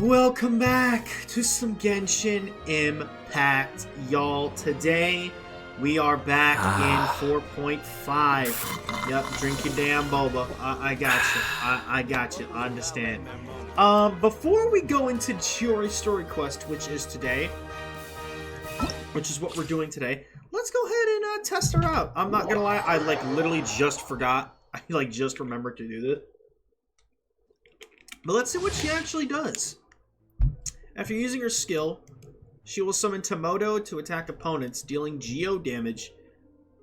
Welcome back to some Genshin Impact, y'all. Today, we are back in 4.5. Yep, drink your damn boba. I got you. I got you. I understand. Before we go into Chiori story quest, which is today, which is what we're doing today, let's go ahead and test her out. I'm not gonna lie, I literally just forgot. I just remembered to do this. But let's see what she actually does. After using her skill, she will summon Tomoto to attack opponents, dealing geo damage,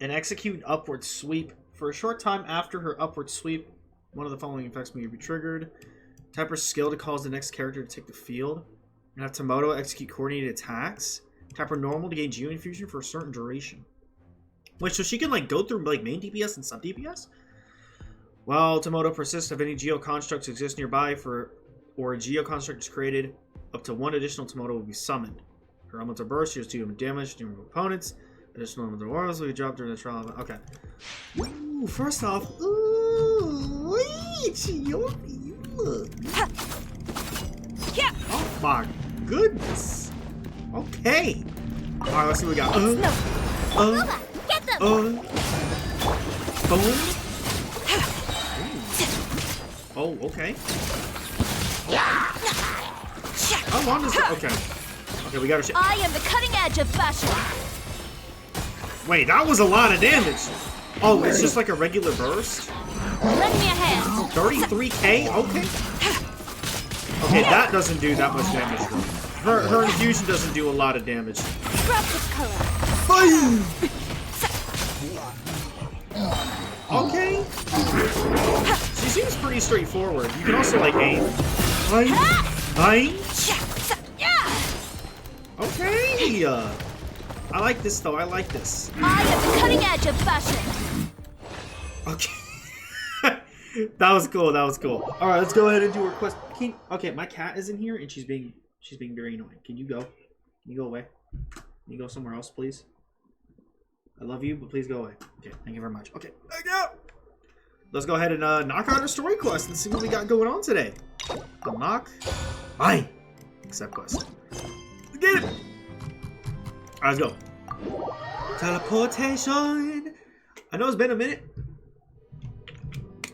and execute an upward sweep. For a short time after her upward sweep, one of the following effects may be triggered. Tap her skill to cause the next character to take the field. And have Tomoto execute coordinated attacks. Tap her normal to gain geo infusion for a certain duration. Wait, so she can go through main DPS and sub DPS? While Tomoto persists, if any geo constructs exist nearby or a geo construct is created, up to one additional Tomoto will be summoned. Her elemental burst deals 2 damage to opponents. Additional elemental auras will be dropped during the trial. Okay. Ooh, first off, ooh, Chiori, you look. Oh my goodness. Okay. All right, let's see what we got. Get them. Boom. Oh, okay. How long is it? Okay. Okay, we got our shit. I am the cutting edge of fashion. Wait, that was a lot of damage. Oh, it's just like a regular burst? Lend me a hand. 33k? Okay. Okay, that doesn't do that much damage. Her infusion doesn't do a lot of damage. Grab this color. Okay. She seems pretty straightforward. You can also aim. Aim. Okay. I like this though. I like this. I am the cutting edge of fashion. Okay. That was cool. That was cool. All right, let's go ahead and do her quest. Okay, my cat is in here and she's being very annoying. Can you go? Can you go away? Can you go somewhere else, please? I love you, but please go away. Okay, thank you very much. Okay, I go. Let's go ahead and knock out our story quest and see what we got going on today. Unlock. Fine. Accept quest. Get it. All right, let's go. Teleportation. I know it's been a minute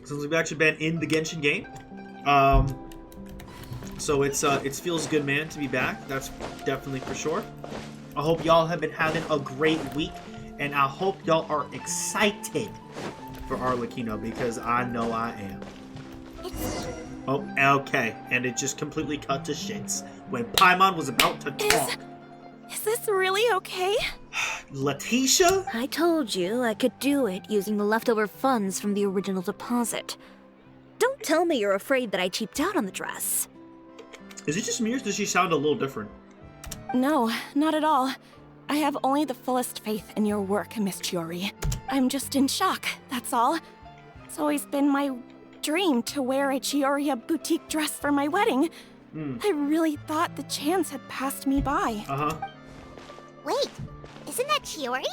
since we've actually been in the Genshin game. So it feels good, man, to be back. That's definitely for sure. I hope y'all have been having a great week, and I hope y'all are excited for Arlecchino because I know I am. Oh, okay, and it just completely cut to shits when Paimon was about to talk. Is this really okay? Letitia? I told you I could do it using the leftover funds from the original deposit. Don't tell me you're afraid that I cheaped out on the dress. Is it just me or does she sound a little different? No, not at all. I have only the fullest faith in your work, Miss Chiori. I'm just in shock, that's all. It's always been my dream to wear a Chiori boutique dress for my wedding. I really thought the chance had passed me by. Uh-huh. Wait, isn't that Chiori?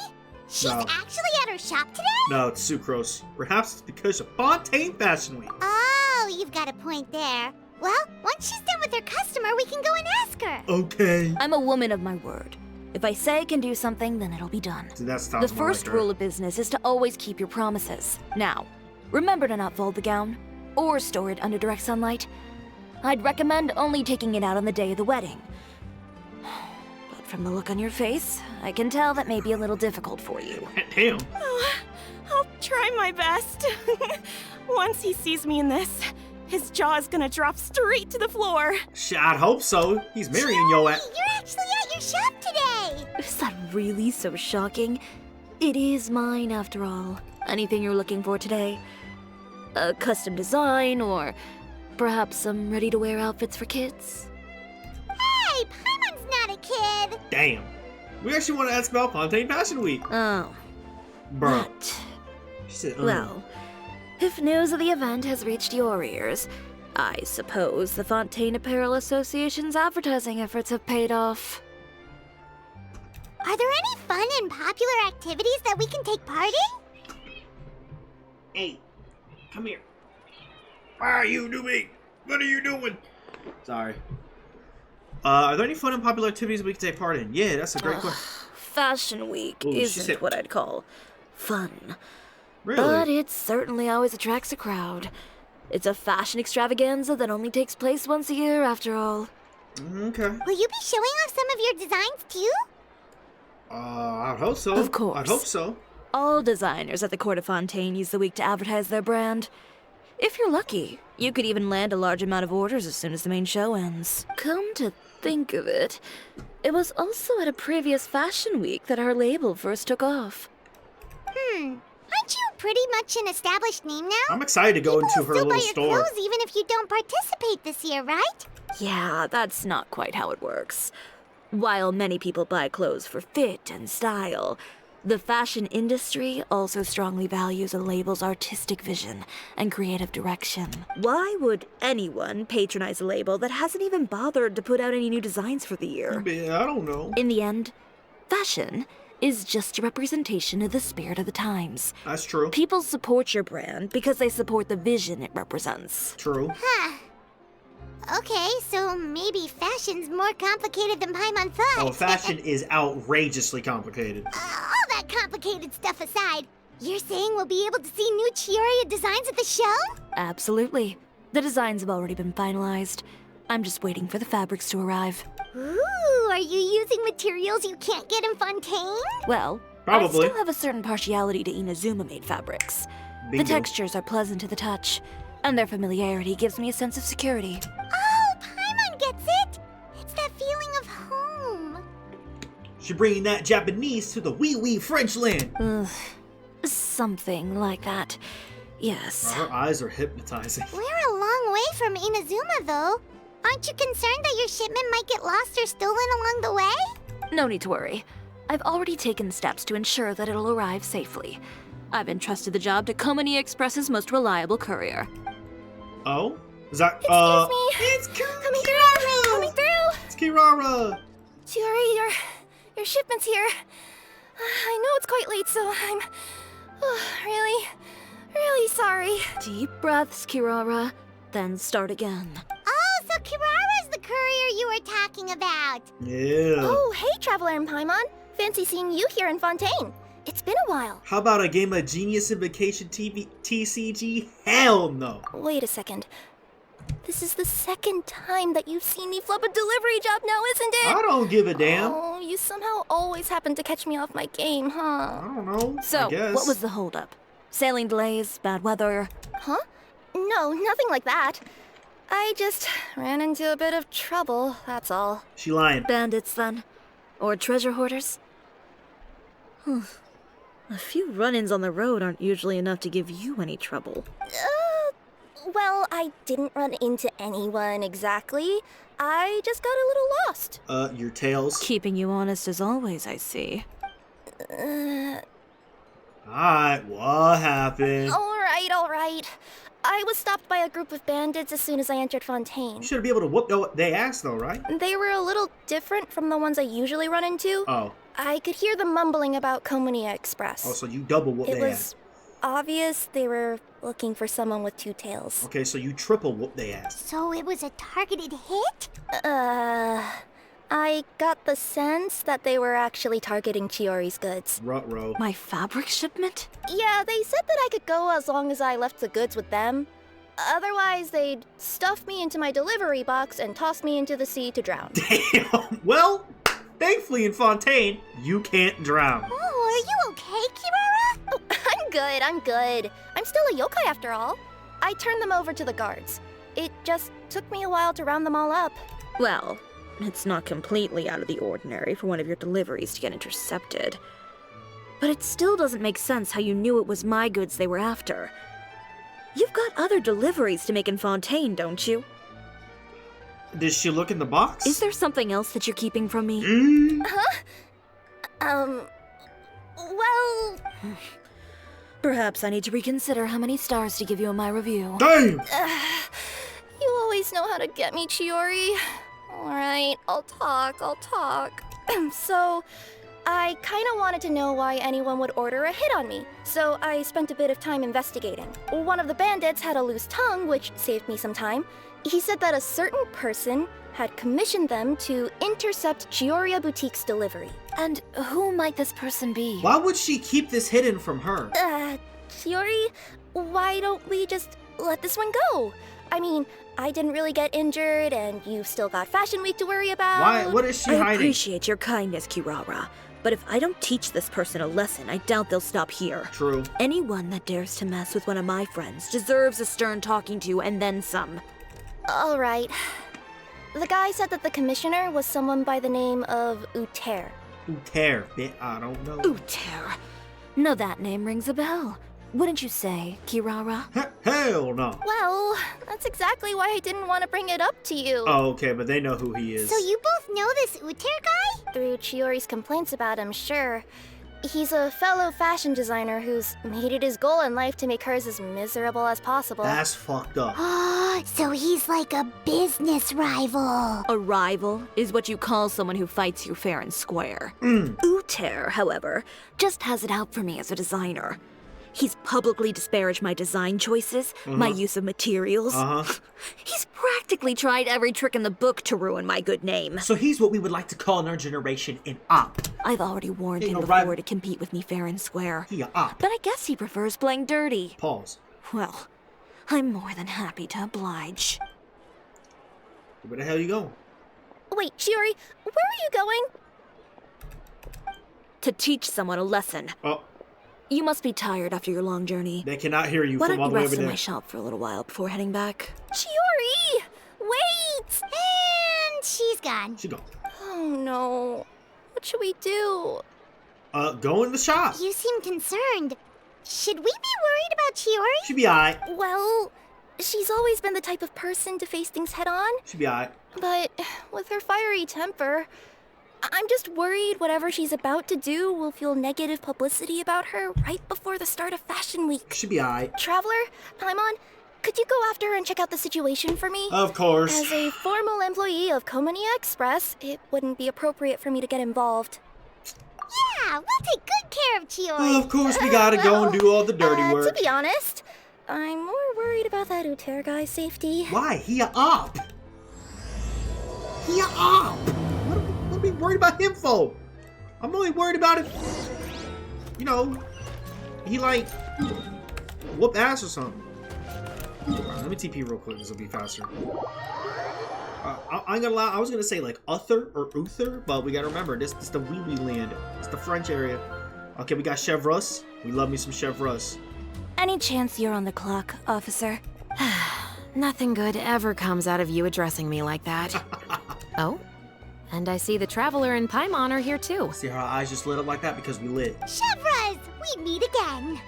She's No. actually at her shop today? No, it's Sucrose. Perhaps it's because of Fontaine Fashion Week. Oh, you've got a point there. Well, once she's done with her customer, we can go and ask her. Okay. I'm a woman of my word. If I say I can do something, then it'll be done. See, that sounds The more first like her. rule of business is to always keep your promises. Now, remember to not fold the gown or store it under direct sunlight. I'd recommend only taking it out on the day of the wedding. But from the look on your face, I can tell that may be a little difficult for you. Damn. Oh, I'll try my best. Once he sees me in this, his jaw is gonna drop straight to the floor. I'd hope so. He's marrying yo at. You're actually at your shop today. Is that really so shocking? It is mine, after all. Anything you're looking for today? A custom design, or perhaps some ready-to-wear outfits for kids? Hey, Paimon's not a kid. Damn. We actually want to ask about Fontaine Fashion Week. Oh, Bro. but... She said, Well, if news of the event has reached your ears, I suppose the Fontaine Apparel Association's advertising efforts have paid off. Are there any fun and popular activities that we can take part in? Hey, come here. Why are you doing? What are you doing? Sorry. Are there any fun and popular activities we can take part in? Yeah, that's a great question. Fashion Week Ooh, she isn't said- what I'd call fun. Really? But it certainly always attracts a crowd. It's a fashion extravaganza that only takes place once a year, after all. Okay. Will you be showing off some of your designs too? I hope so. Of course. I hope so. All designers at the Court of Fontaine use the week to advertise their brand. If you're lucky, you could even land a large amount of orders as soon as the main show ends. Come to think of it, it was also at a previous fashion week that our label first took off. Aren't you pretty much an established name now? I'm excited to go People into will her still buy little your store. clothes even if you don't participate this year, right? Yeah, that's not quite how it works. While many people buy clothes for fit and style, the fashion industry also strongly values a label's artistic vision and creative direction. Why would anyone patronize a label that hasn't even bothered to put out any new designs for the year? I don't know. In the end, fashion is just a representation of the spirit of the times. That's true. People support your brand because they support the vision it represents. True. Okay, so maybe fashion's more complicated than Paimon thought. Oh, fashion is outrageously complicated. All that complicated stuff aside, you're saying we'll be able to see new Chiori designs at the show? Absolutely. The designs have already been finalized. I'm just waiting for the fabrics to arrive. Ooh, are you using materials you can't get in Fontaine? Well, Probably. I still have a certain partiality to Inazuma-made fabrics. Bingo. The textures are pleasant to the touch, and their familiarity gives me a sense of security. Oh, Paimon gets it! It's that feeling of home. She's bringing that Japanese to the wee French land. Something like that. Yes. Her eyes are hypnotizing. We're a long way from Inazuma, though. Aren't you concerned that your shipment might get lost or stolen along the way? No need to worry. I've already taken steps to ensure that it'll arrive safely. I've entrusted the job to Komani Express's most reliable courier. Oh? Is that, Excuse me. It's Coming through! Coming through! It's Kirara! Chiori, your shipment's here. I know it's quite late, so I'm really sorry. Deep breaths, Kirara, then start again. Oh, so Kirara's the courier you were talking about. Yeah. Oh, hey, Traveler and Paimon. Fancy seeing you here in Fontaine. It's been a while. How about a game of Genius Invocation TV TCG? Hell no. Wait a second. This is the second time that you've seen me flub a delivery job now, isn't it? I don't give a damn. Oh, you somehow always happen to catch me off my game, huh? I don't know. So, I guess. what was the holdup? Sailing delays, bad weather? Huh? No, nothing like that. I just ran into a bit of trouble, that's all. She lying. Bandits, then? Or treasure hoarders? A few run-ins on the road aren't usually enough to give you any trouble. Well, I didn't run into anyone exactly. I just got a little lost. Your tails. Keeping you honest as always, I see. Alright, what happened? All right. I was stopped by a group of bandits as soon as I entered Fontaine. You should be able to whoop their ass though, right? They were a little different from the ones I usually run into. Oh. I could hear them mumbling about Komani Express. Oh, so you double whoop It their was ass. obvious they were looking for someone with two tails. Okay, so you triple whoop their ass. So it was a targeted hit? I got the sense that they were actually targeting Chiori's goods. Ruh-roh. My fabric shipment? Yeah, they said that I could go as long as I left the goods with them. Otherwise, they'd stuff me into my delivery box and toss me into the sea to drown. Damn. Well, thankfully in Fontaine, you can't drown. Oh, are you okay, Kirara? Oh, I'm good. I'm still a yokai after all. I turned them over to the guards. It just took me a while to round them all up. Well, it's not completely out of the ordinary for one of your deliveries to get intercepted. But it still doesn't make sense how you knew it was my goods they were after. You've got other deliveries to make in Fontaine, don't you? Did she look in the box? Is there something else that you're keeping from me? Well, Perhaps I need to reconsider how many stars to give you in my review. Damn! you always know how to get me, Chiori. Alright, I'll talk. So, I kinda wanted to know why anyone would order a hit on me, so I spent a bit of time investigating. One of the bandits had a loose tongue, which saved me some time. He said that a certain person had commissioned them to intercept Chiori Boutique's delivery. And who might this person be? Why would she keep this hidden from her? Chiori, why don't we just let this one go? I mean, I didn't really get injured, and you've still got Fashion Week to worry about. Why? What is she I hiding? appreciate your kindness, Kirara. But if I don't teach this person a lesson, I doubt they'll stop here. True. Anyone that dares to mess with one of my friends deserves a stern talking to and then some. All right. The guy said that the commissioner was someone by the name of Uter. Uter. I don't know. Uter. No, that name rings a bell. Wouldn't you say, Kirara? Hell no. Well, that's exactly why I didn't want to bring it up to you. Oh, okay, but they know who he is. So you both know this Uter guy? Through Chiori's complaints about him, sure. He's a fellow fashion designer who's made it his goal in life to make hers as miserable as possible. That's fucked up. Oh, so he's like a business rival. A rival is what you call someone who fights you fair and square. Uter, however, just has it out for me as a designer. He's publicly disparaged my design choices, my use of materials. He's practically tried every trick in the book to ruin my good name. So he's what we would like to call in our generation an op. I've already warned Ain't him no before right- to compete with me fair and square. He a op. But I guess he prefers playing dirty. Pause. Well, I'm more than happy to oblige. Where the hell you going? Wait, Chiori, where are you going? To teach someone a lesson. Oh, You must be tired after your long journey. they cannot hear you Why from don't all you the way rest over in there. my shop for a little while before heading back? Chiori! Wait! And she's gone. She gone. Oh no. What should we do? Go in the shop. You seem concerned. Should we be worried about Chiori? She be alright. Well, she's always been the type of person to face things head on, She be alright. but with her fiery temper, I'm just worried whatever she's about to do will feel negative publicity about her right before the start of Fashion Week. She be alright. Traveler, Paimon, could you go after her and check out the situation for me? Of course. As a formal employee of Komonia Express, it wouldn't be appropriate for me to get involved. Yeah, we'll take good care of Chiori. Of course, we gotta go and do all the dirty To work. be honest, I'm more worried about that Uter guy's safety. Why? He a op. He a op. What am I worried about him for? I'm only worried about it. You know, he like whoop ass or something. Alright, let me TP real quick. This will be faster. I ain't gonna lie. I was gonna say like Uther or Uther, but we gotta remember this is the wee wee land. It's the French area. Okay, we got Chef Russ. We love me some Chef Russ. Any chance you're on the clock, officer? Nothing good ever comes out of you addressing me like that. Oh? And I see the Traveler and Paimon are here too. See how our eyes just lit up like that because we lit. Chevraz, we meet again.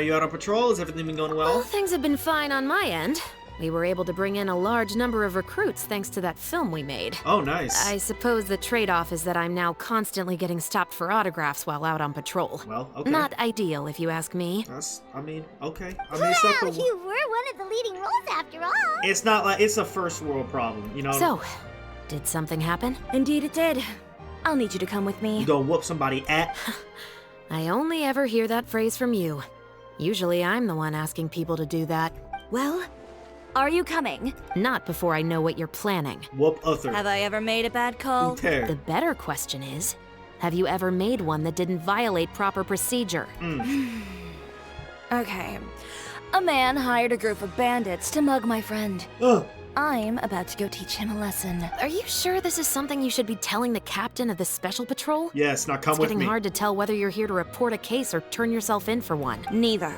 You out on patrol? Has everything been going Well, well? things have been fine on my end. We were able to bring in a large number of recruits thanks to that film we made. Oh, nice. I suppose the trade-off is that I'm now constantly getting stopped for autographs while out on patrol. Well, okay. Not ideal, if you ask me. That's, I mean, okay. I mean, it's not Well, the, you were one of the leading roles after all. it's not like it's a first world problem, you know. So, did something happen? Indeed it did. I'll need you to come with You me. gonna whoop somebody at? I only ever hear that phrase from you. Usually I'm the one asking people to do that. Well, are you coming? Not before I know what you're planning. Whoop Uther. Have I ever made a bad call? Uther. The better question is, have you ever made one that didn't violate proper procedure? Okay. A man hired a group of bandits to mug my friend. Ugh. I'm about to go teach him a lesson. Are you sure this is something you should be telling the captain of the special patrol? Yes, now come It's with getting me. hard to tell whether you're here to report a case or turn yourself in for one. Neither.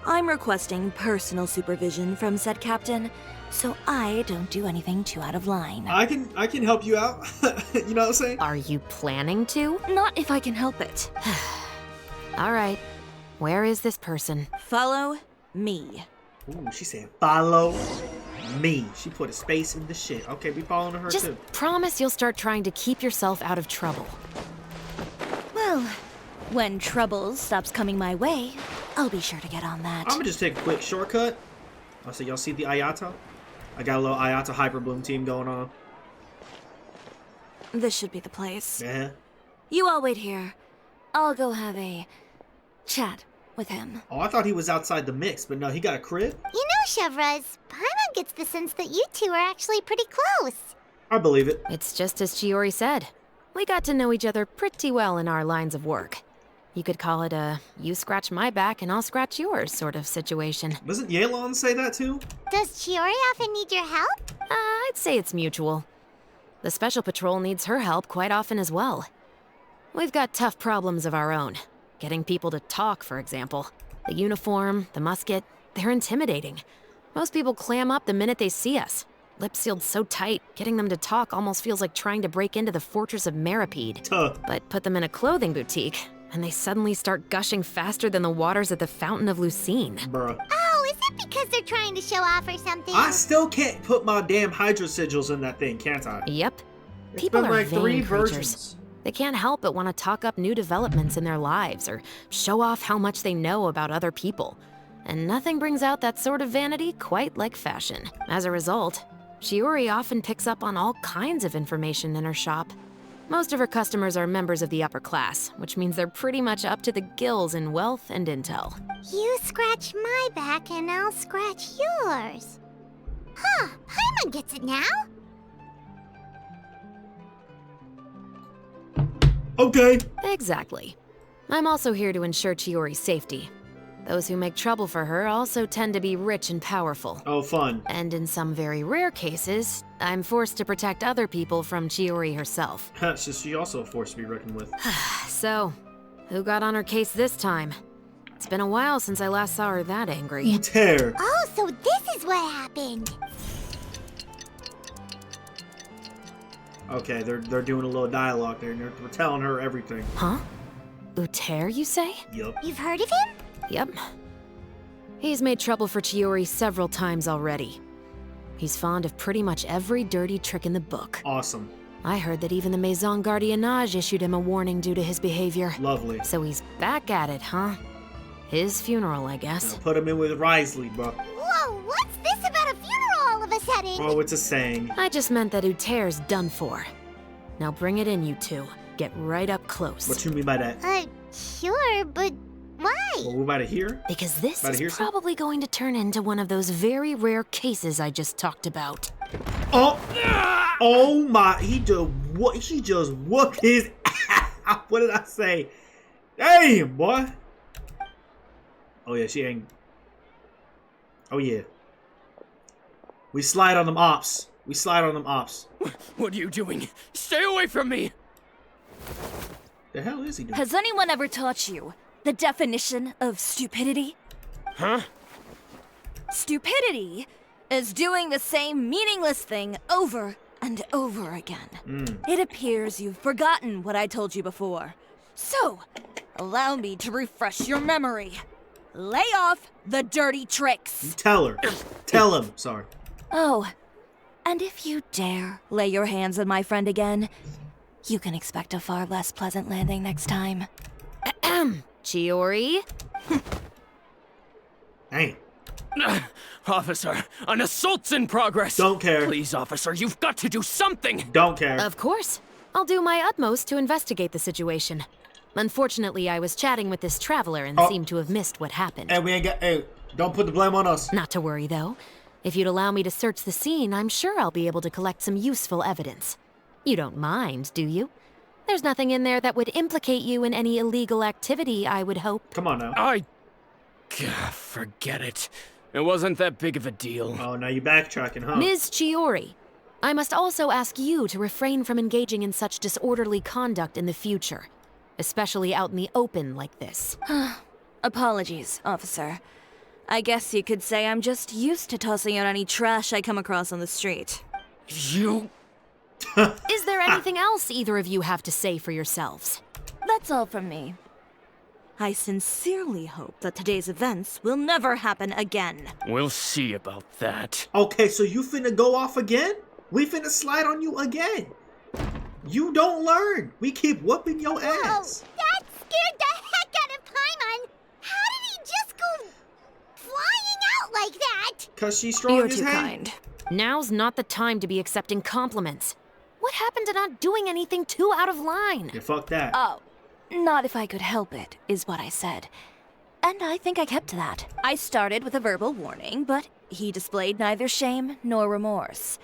I'm requesting personal supervision from said captain, so I don't do anything too out of line. I can help you out. You know what I'm saying? Are you planning to? Not if I can help it. All right. Where is this person? Follow me. Ooh, she said follow me. She put a space in the shit. Okay, we following her Just too. promise you'll start trying to keep yourself out of trouble. Well, when trouble stops coming my way, I'll be sure to get on that. I'm gonna just take a quick shortcut. Oh, so y'all see the Ayata? I got a little Ayata Hyper Bloom team going on. This should be the place. Yeah. You all wait here. I'll go have a chat with him. Oh, I thought he was outside the mix, but no, he got a crib? You know, Chevraz, Paimon gets the sense that you two are actually pretty close. I believe it. It's just as Chiori said. We got to know each other pretty well in our lines of work. You could call it a you scratch my back and I'll scratch yours sort of situation. Doesn't Yelan say that too? Does Chiori often need your help? I'd say it's mutual. The Special Patrol needs her help quite often as well. We've got tough problems of our own. Getting people to talk, for example. The uniform, the musket, they're intimidating. Most people clam up the minute they see us. Lips sealed so tight, getting them to talk almost feels like trying to break into the fortress of Meripede. But put them in a clothing boutique, and they suddenly start gushing faster than the waters at the Fountain of Lucine. Bruh. Oh, is it because they're trying to show off or something? I still can't put my damn Hydra sigils in that thing, can't I? Yep. It's People been are like vain 3 creatures. versions. They can't help but want to talk up new developments in their lives or show off how much they know about other people. And nothing brings out that sort of vanity quite like fashion. As a result, Chiori often picks up on all kinds of information in her shop. Most of her customers are members of the upper class, which means they're pretty much up to the gills in wealth and intel. You scratch my back and I'll scratch yours. Huh, Paimon gets it now. Okay. Exactly. I'm also here to ensure Chiori's safety. Those who make trouble for her also tend to be rich and powerful. Oh, fun. And in some very rare cases, I'm forced to protect other people from Chiori herself. So she also a force to be reckoned with. So, who got on her case this time? It's been a while since I last saw her that angry. Uter. Oh, so this is what happened. Okay, they're doing a little dialogue there, and they're telling her everything. Huh? Uter, you say? Yup. You've heard of him? Yep. He's made trouble for Chiori several times already. He's fond of pretty much every dirty trick in the book. Awesome. I heard that even the Maison Gardiennage issued him a warning due to his behavior. Lovely. So he's back at it, huh? His funeral, I guess. Now put him in with Risley, bro. Whoa, what's this about a funeral all of a sudden? Oh, it's a saying. I just meant that Uter's done for. Now bring it in, you two. Get right up close. What you mean by that? Sure, but why? Well, we're about to hear? Because this About to hear is some? probably going to turn into one of those very rare cases I just talked about. Oh! Oh my! He just whooped his ass. What did I say? Damn, boy! Oh yeah, she ain't. Oh yeah. We slide on them ops. We slide on them ops. What are you doing? Stay away from me! The hell is he doing? Has anyone ever taught you the definition of stupidity? Huh? Stupidity is doing the same meaningless thing over and over again. It appears you've forgotten what I told you before. So, allow me to refresh your memory. Lay off the dirty tricks. Tell her. Tell him. Sorry. Oh, and if you dare lay your hands on my friend again, you can expect a far less pleasant landing next time. Ahem. Chiori? Damn. Officer, an assault's in progress! Don't care. Please, officer, you've got to do something! Don't care. Of course. I'll do my utmost to investigate the situation. Unfortunately, I was chatting with this traveler and seemed to have missed what happened. Hey, we ain't got. Hey, don't put the blame on us. Not to worry, though. If you'd allow me to search the scene, I'm sure I'll be able to collect some useful evidence. You don't mind, do you? There's nothing in there that would implicate you in any illegal activity, I would hope. Come on now. Forget it. It wasn't that big of a deal. Oh, now you backtracking, huh? Ms. Chiori, I must also ask you to refrain from engaging in such disorderly conduct in the future, especially out in the open like this. Apologies, officer. I guess you could say I'm just used to tossing out any trash I come across on the street. You... Is there anything else either of you have to say for yourselves? That's all from me. I sincerely hope that today's events will never happen again. We'll see about that. Okay, so you finna go off again? We finna slide on you again. You don't learn. We keep whooping your Whoa, ass. that scared the heck out of Paimon. How did he just go flying out like that? Cause she's strong You're as too hell. kind. Now's not the time to be accepting compliments. What happened to not doing anything too out of line? Yeah, fuck that. Oh, not if I could help it, is what I said. And I think I kept to that. I started with a verbal warning, but he displayed neither shame nor remorse.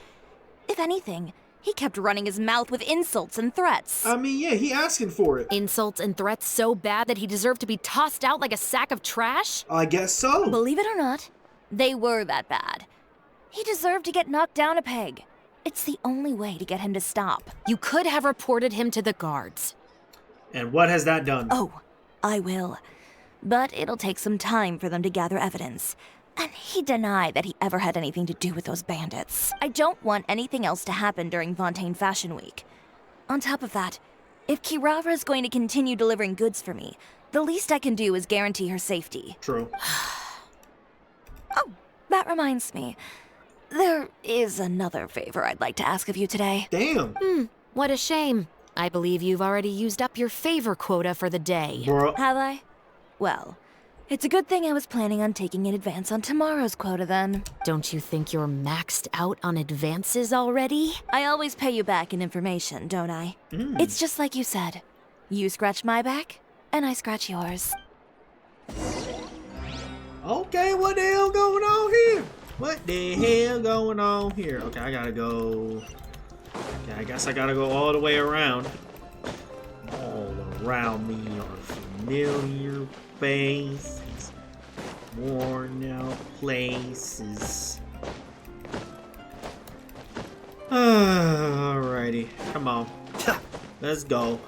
If anything, he kept running his mouth with insults and threats. I mean, yeah, he asking for it. Insults and threats so bad that he deserved to be tossed out like a sack of trash? I guess so. Believe it or not, they were that bad. He deserved to get knocked down a peg. It's the only way to get him to stop. You could have reported him to the guards. And what has that done? Oh, I will. But it'll take some time for them to gather evidence. And he denied that he ever had anything to do with those bandits. I don't want anything else to happen during Fontaine Fashion Week. On top of that, if Kirara is going to continue delivering goods for me, the least I can do is guarantee her safety. True. Oh, that reminds me. There is another favor I'd like to ask of you today. Damn. What a shame. I believe you've already used up your favor quota for the day. Bro. Have I? Well, it's a good thing I was planning on taking an advance on tomorrow's quota then. Don't you think you're maxed out on advances already? I always pay you back in information, don't I? It's just like you said. You scratch my back, and I scratch yours. Okay, what the hell going on here? What the hell going on here? Okay, I gotta go. Okay, I guess I gotta go all the way around. All around me are familiar faces, worn out places. Alrighty, come on. Let's go.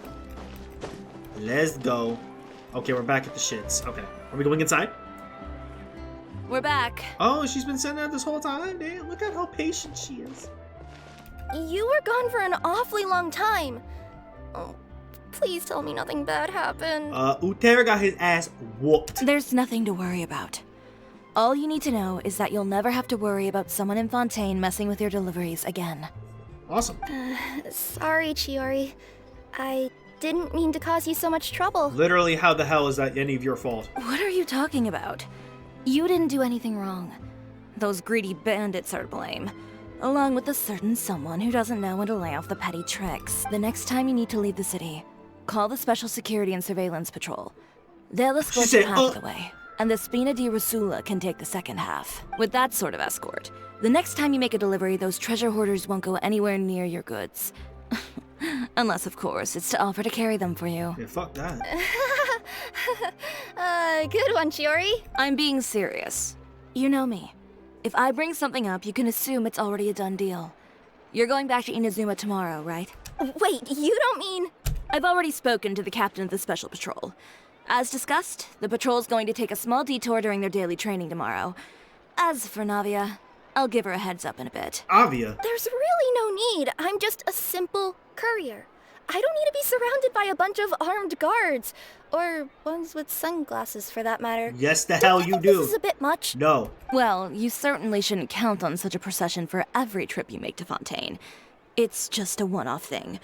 Let's go. Okay, we're back at the shits. Okay, are we going inside? We're back. Oh, she's been sitting there this whole time? Damn, look at how patient she is. You were gone for an awfully long time. Oh, please tell me nothing bad happened. Uther got his ass whooped. There's nothing to worry about. All you need to know is that you'll never have to worry about someone in Fontaine messing with your deliveries again. Awesome. Sorry, Chiori. I didn't mean to cause you so much trouble. Literally, how the hell is that any of your fault? What are you talking about? You didn't do anything wrong. Those greedy bandits are to blame. Along with a certain someone who doesn't know when to lay off the petty tricks. The next time you need to leave the city, call the Special Security and Surveillance Patrol. They'll escort She you said, half of the way, and the Spina di Rasula can take the second half. With that sort of escort, the next time you make a delivery, those treasure hoarders won't go anywhere near your goods. Unless, of course, it's to offer to carry them for you. Yeah, fuck that. Good one, Chiori. I'm being serious. You know me. If I bring something up, you can assume it's already a done deal. You're going back to Inazuma tomorrow, right? Wait, you don't mean... I've already spoken to the captain of the Special Patrol. As discussed, the patrol's going to take a small detour during their daily training tomorrow. As for Navia, I'll give her a heads up in a bit. Avia. There's really no need. I'm just a simple courier. I don't need to be surrounded by a bunch of armed guards. Or ones with sunglasses, for that matter. Yes, the hell you This do. is a bit much. No. Well, you certainly shouldn't count on such a procession for every trip you make to Fontaine. It's just a one-off thing.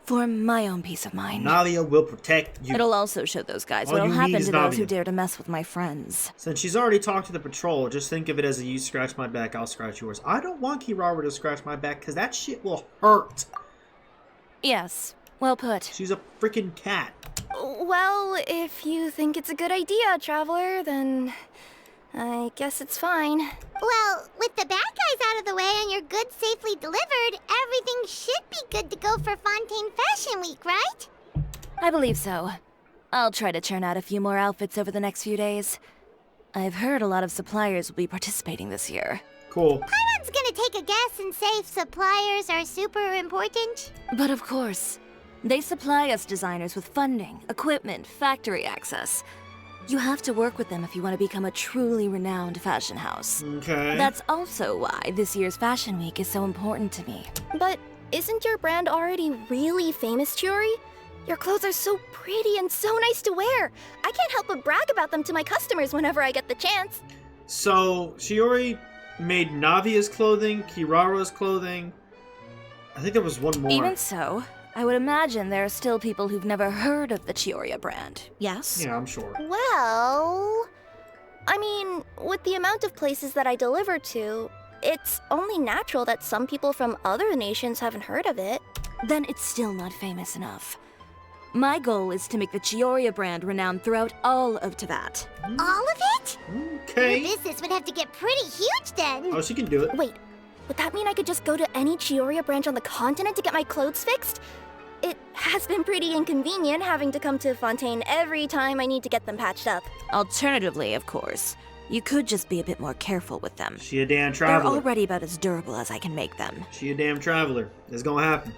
For my own peace of mind. Navia will protect you. It'll also show those guys All what'll you need happen is to those who Navia. dare to mess with my friends. Since she's already talked to the patrol, just think of it as a you scratch my back, I'll scratch yours. I don't want Kirara to scratch my back because that shit will hurt. Yes, well put. She's a freaking cat. Well, if you think it's a good idea, Traveler, then I guess it's fine. Well, with the bad guys out of the way and your goods safely delivered, everything should be good to go for Fontaine Fashion Week, right? I believe so. I'll try to churn out a few more outfits over the next few days. I've heard a lot of suppliers will be participating this year. Cool. Paimon's gonna take a guess and say suppliers are super important. But of course, they supply us designers with funding, equipment, factory access. You have to work with them if you want to become a truly renowned fashion house. Okay. That's also why this year's Fashion Week is so important to me. But isn't your brand already really famous, Chiori? Your clothes are so pretty and so nice to wear. I can't help but brag about them to my customers whenever I get the chance. So, Chiori made Navia's clothing, Kirara's clothing. I think there was one more. Even so, I would imagine there are still people who've never heard of the Chiori brand, yes? Yeah, I'm sure. Well, I mean, with the amount of places that I deliver to, it's only natural that some people from other nations haven't heard of it. then it's still not famous enough. My goal is to make the Chiori brand renowned throughout all of Teyvat. All of it? Okay. Your business would have to get pretty huge then. Oh, she can do it. Wait, would that mean I could just go to any Chiori branch on the continent to get my clothes fixed? It has been pretty inconvenient having to come to Fontaine every time I need to get them patched up. Alternatively, of course, you could just be a bit more careful with them. She a damn They're traveler. already about as durable as I can make them. She a damn traveler. It's gonna happen.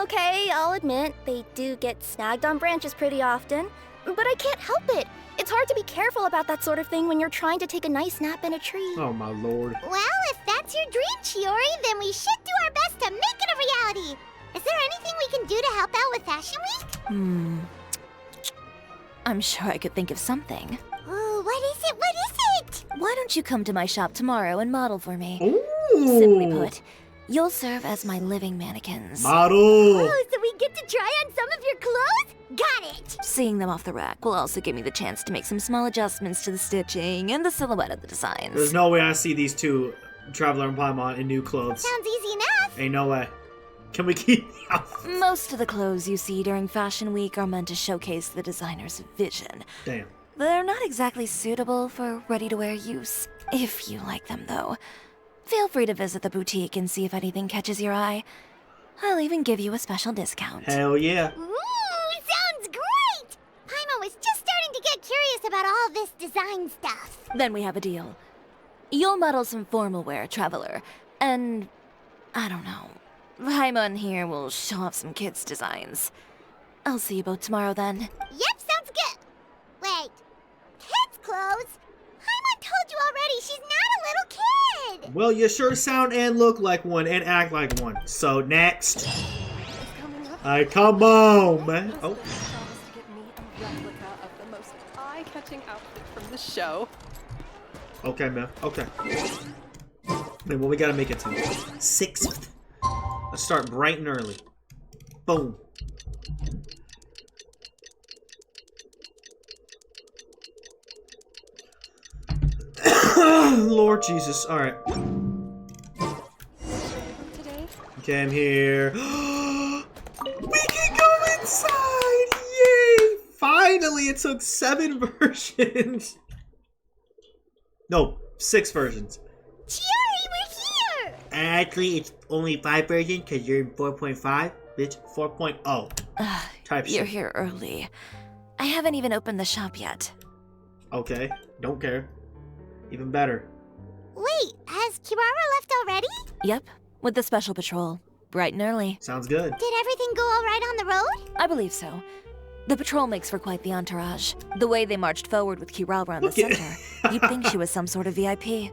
Okay, I'll admit, they do get snagged on branches pretty often, but I can't help it. It's hard to be careful about that sort of thing when you're trying to take a nice nap in a tree. Oh my lord. Well, if that's your dream, Chiori, then we should do our best to make it a reality. Is there anything we can do to help out with Fashion Week? I'm sure I could think of something. Ooh, what is it? What is it? Why don't you come to my shop tomorrow and model for me? Ooh. Simply put, you'll serve as my living mannequins. Model. Oh, so we get to try on some of your clothes? Got it. Seeing them off the rack will also give me the chance to make some small adjustments to the stitching and the silhouette of the designs. There's no way I see these two, Traveler and Paimon, in new clothes. Sounds easy enough. Ain't no way. Can we keep the outfit? Most of the clothes you see during Fashion Week are meant to showcase the designer's vision. Damn. They're not exactly suitable for ready-to-wear use. If you like them, though, feel free to visit the boutique and see if anything catches your eye. I'll even give you a special discount. Hell yeah. Ooh, sounds great. Paimon was just starting to get curious about all this design stuff. Then we have a deal. You'll model some formal wear, Traveler, and I don't know. Paimon here will show off some kids' designs. I'll see you both tomorrow then. Yep, sounds good. Wait, kids' clothes? Paimon told you already she's not a little kid. Well, you sure sound and look like one and act like one. So next. Alright, come on, man. Oh. Promised to get me a replica of the most eye-catching outfit from the show. Okay, man. Okay. Then what we gotta make it to? 6th. Let's start bright and early. Boom. Lord Jesus. Alright. Today, Okay, I'm here. We can go inside! Yay! Finally, it took 7 versions. No, 6 versions. Chiori, we're here. Actually, it's only 5 versions because you're in 4.5. Bitch, 4.0. Type You're shit. here early. I haven't even opened the shop yet. Okay, don't care. Even better. Wait, has Kirara left already? Yep, with the special patrol. Bright and early. Sounds good. Did everything go all right on the road? I believe so. The patrol makes for quite the entourage. The way they marched forward with Kirara in the Look at- center, you'd think she was some sort of VIP.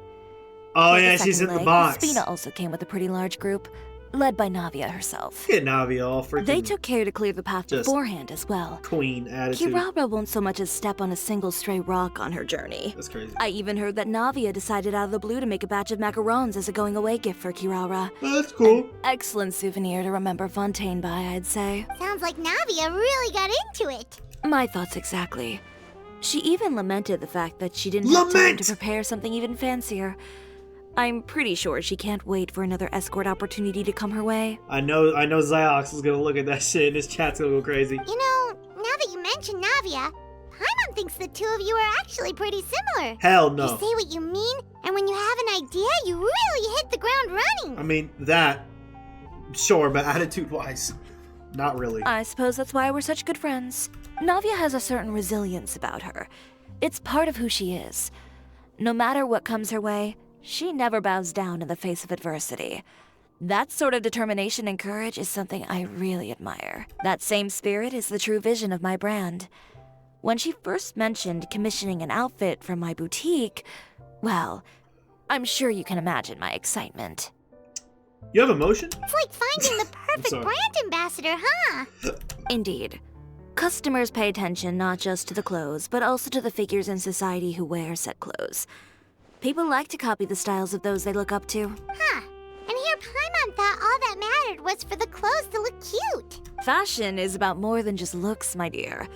Oh With yeah, the she's in second the leg, box. Spina also came with a pretty large group, led by Navia herself. Get Navi all freaking They took care to clear the path Just- beforehand as well. queen attitude. Kirara won't so much as step on a single stray rock on her journey. That's crazy. I even heard that Navia decided out of the blue to make a batch of macarons as a going-away gift for Kirara. That's cool. Excellent souvenir to remember Fontaine by, I'd say. Sounds like Navia really got into it. My thoughts exactly. She even lamented the fact that she didn't have time Lament! to prepare something even fancier. I'm pretty sure she can't wait for another escort opportunity to come her way. I know Ziox is gonna look at that shit and his chat's gonna go crazy. You know, now that you mention Navia, Paimon thinks the two of you are actually pretty similar. Hell You no. say what you mean, and when you have an idea, you really hit the ground running. I mean, that, sure, but attitude-wise, not really. I suppose that's why we're such good friends. Navia has a certain resilience about her. It's part of who she is. No matter what comes her way, she never bows down in the face of adversity. That sort of determination and courage is something I really admire. That same spirit is the true vision of my brand. When she first mentioned commissioning an outfit from my boutique, well, I'm sure you can imagine my excitement. You have emotion? It's like finding the perfect sorry. brand ambassador, huh? Indeed. Customers pay attention not just to the clothes, but also to the figures in society who wear said clothes. People like to copy the styles of those they look up to. Huh. And here Paimon thought all that mattered was for the clothes to look cute. Fashion is about more than just looks, my dear.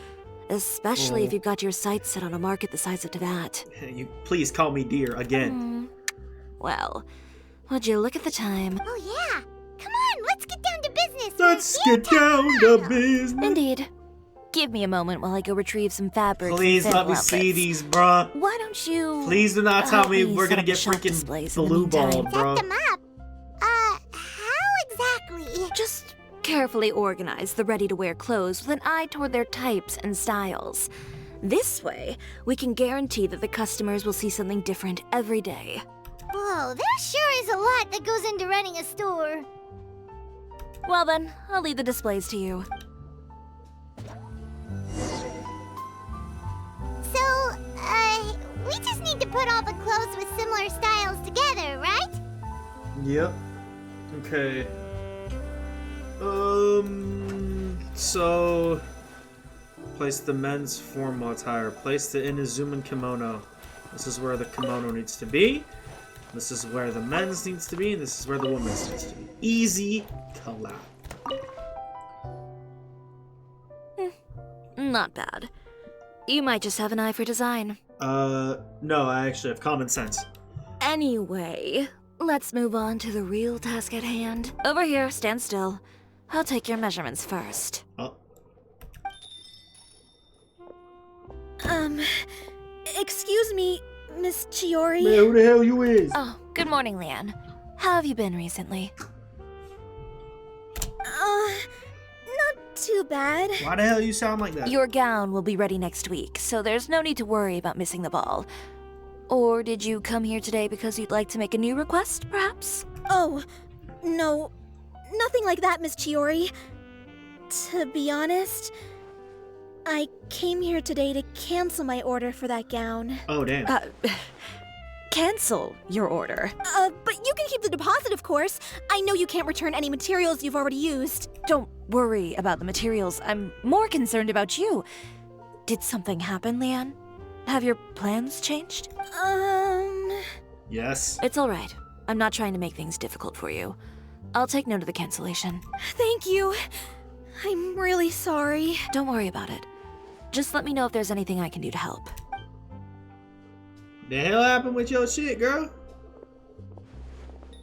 Especially if you've got your sights set on a market the size of Teyvat. You please call me dear again. Well, would you look at the time? Oh yeah. Come on, let's get business. Let's We're here get down to tomorrow. business. Indeed. Give me a moment while I go retrieve some fabrics. Please and let me sample see outfits. these, bruh. Why don't you? Please do not tell help me we're set gonna up get the shelf freaking displays in the blue meantime? ball, bro. Set them up. How exactly? Just carefully organize the ready-to-wear clothes with an eye toward their types and styles. This way, we can guarantee that the customers will see something different every day. Whoa, there sure is a lot that goes into running a store. Well then, I'll leave the displays to you. So, we just need to put all the clothes with similar styles together, right? Yep. Okay. So place the men's formal attire. Place the Inazuman kimono. This is where the kimono needs to be. This is where the men's needs to be, and this is where the women's needs to be. Easy collab. Not bad. You might just have an eye for design. No, I actually have common sense. Anyway, let's move on to the real task at hand. Over here, stand still. I'll take your measurements first. Oh, Excuse me, Miss Chiori. man, who the hell you is? Oh, good morning, Leanne. How have you been recently? Not too bad. Why the hell you sound like that? Your gown will be ready next week, so there's no need to worry about missing the ball. Or did you come here today because you'd like to make a new request, perhaps? Oh, no. Nothing like that, Miss Chiori. To be honest, I came here today to cancel my order for that gown. Oh, damn. Cancel your order. But you can keep the deposit, of course. I know you can't return any materials you've already used. Don't worry about the materials. I'm more concerned about you. Did something happen, Leanne? Have your plans changed? Yes. It's all right. I'm not trying to make things difficult for you. I'll take note of the cancellation. Thank you. I'm really sorry. Don't worry about it. Just let me know if there's anything I can do to help. The hell happened with your shit, girl?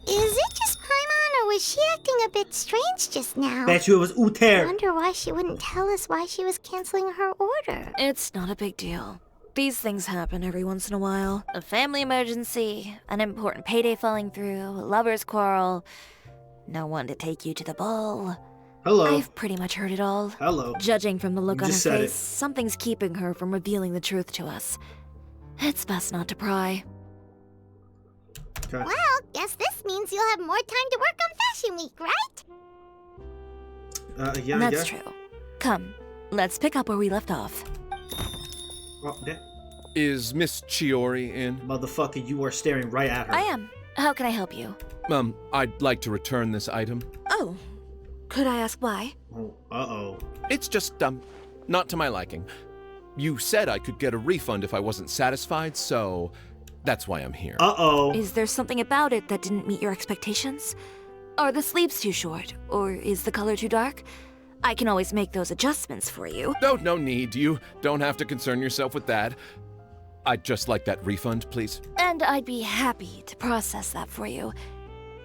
Is it just Paimon, or was she acting a bit strange just now? Bet you it was I Uter. wonder why she wouldn't tell us why she was canceling her order. It's not a big deal. These things happen every once in a while. A family emergency, an important payday falling through, a lover's quarrel, no one to take you to the ball. Hello. I've pretty much heard it all. Hello. Judging from the look You on her just said face, it. something's keeping her from revealing the truth to us. It's best not to pry. Okay. Well, guess this means you'll have more time to work on Fashion Week, right? Yeah, I That's guess. true. Come, let's pick up where we left off. Oh, damn. Is Miss Chiori in? Motherfucker, you are staring right at her. I am. How can I help you? I'd like to return this item. Oh, could I ask why? Oh, uh-oh. It's just, not to my liking. You said I could get a refund if I wasn't satisfied, so that's why I'm here. Uh-oh. Is there something about it that didn't meet your expectations? Are the sleeves too short, or is the color too dark? I can always make those adjustments for you. No need. You don't have to concern yourself with that. I'd just like that refund, please. And I'd be happy to process that for you.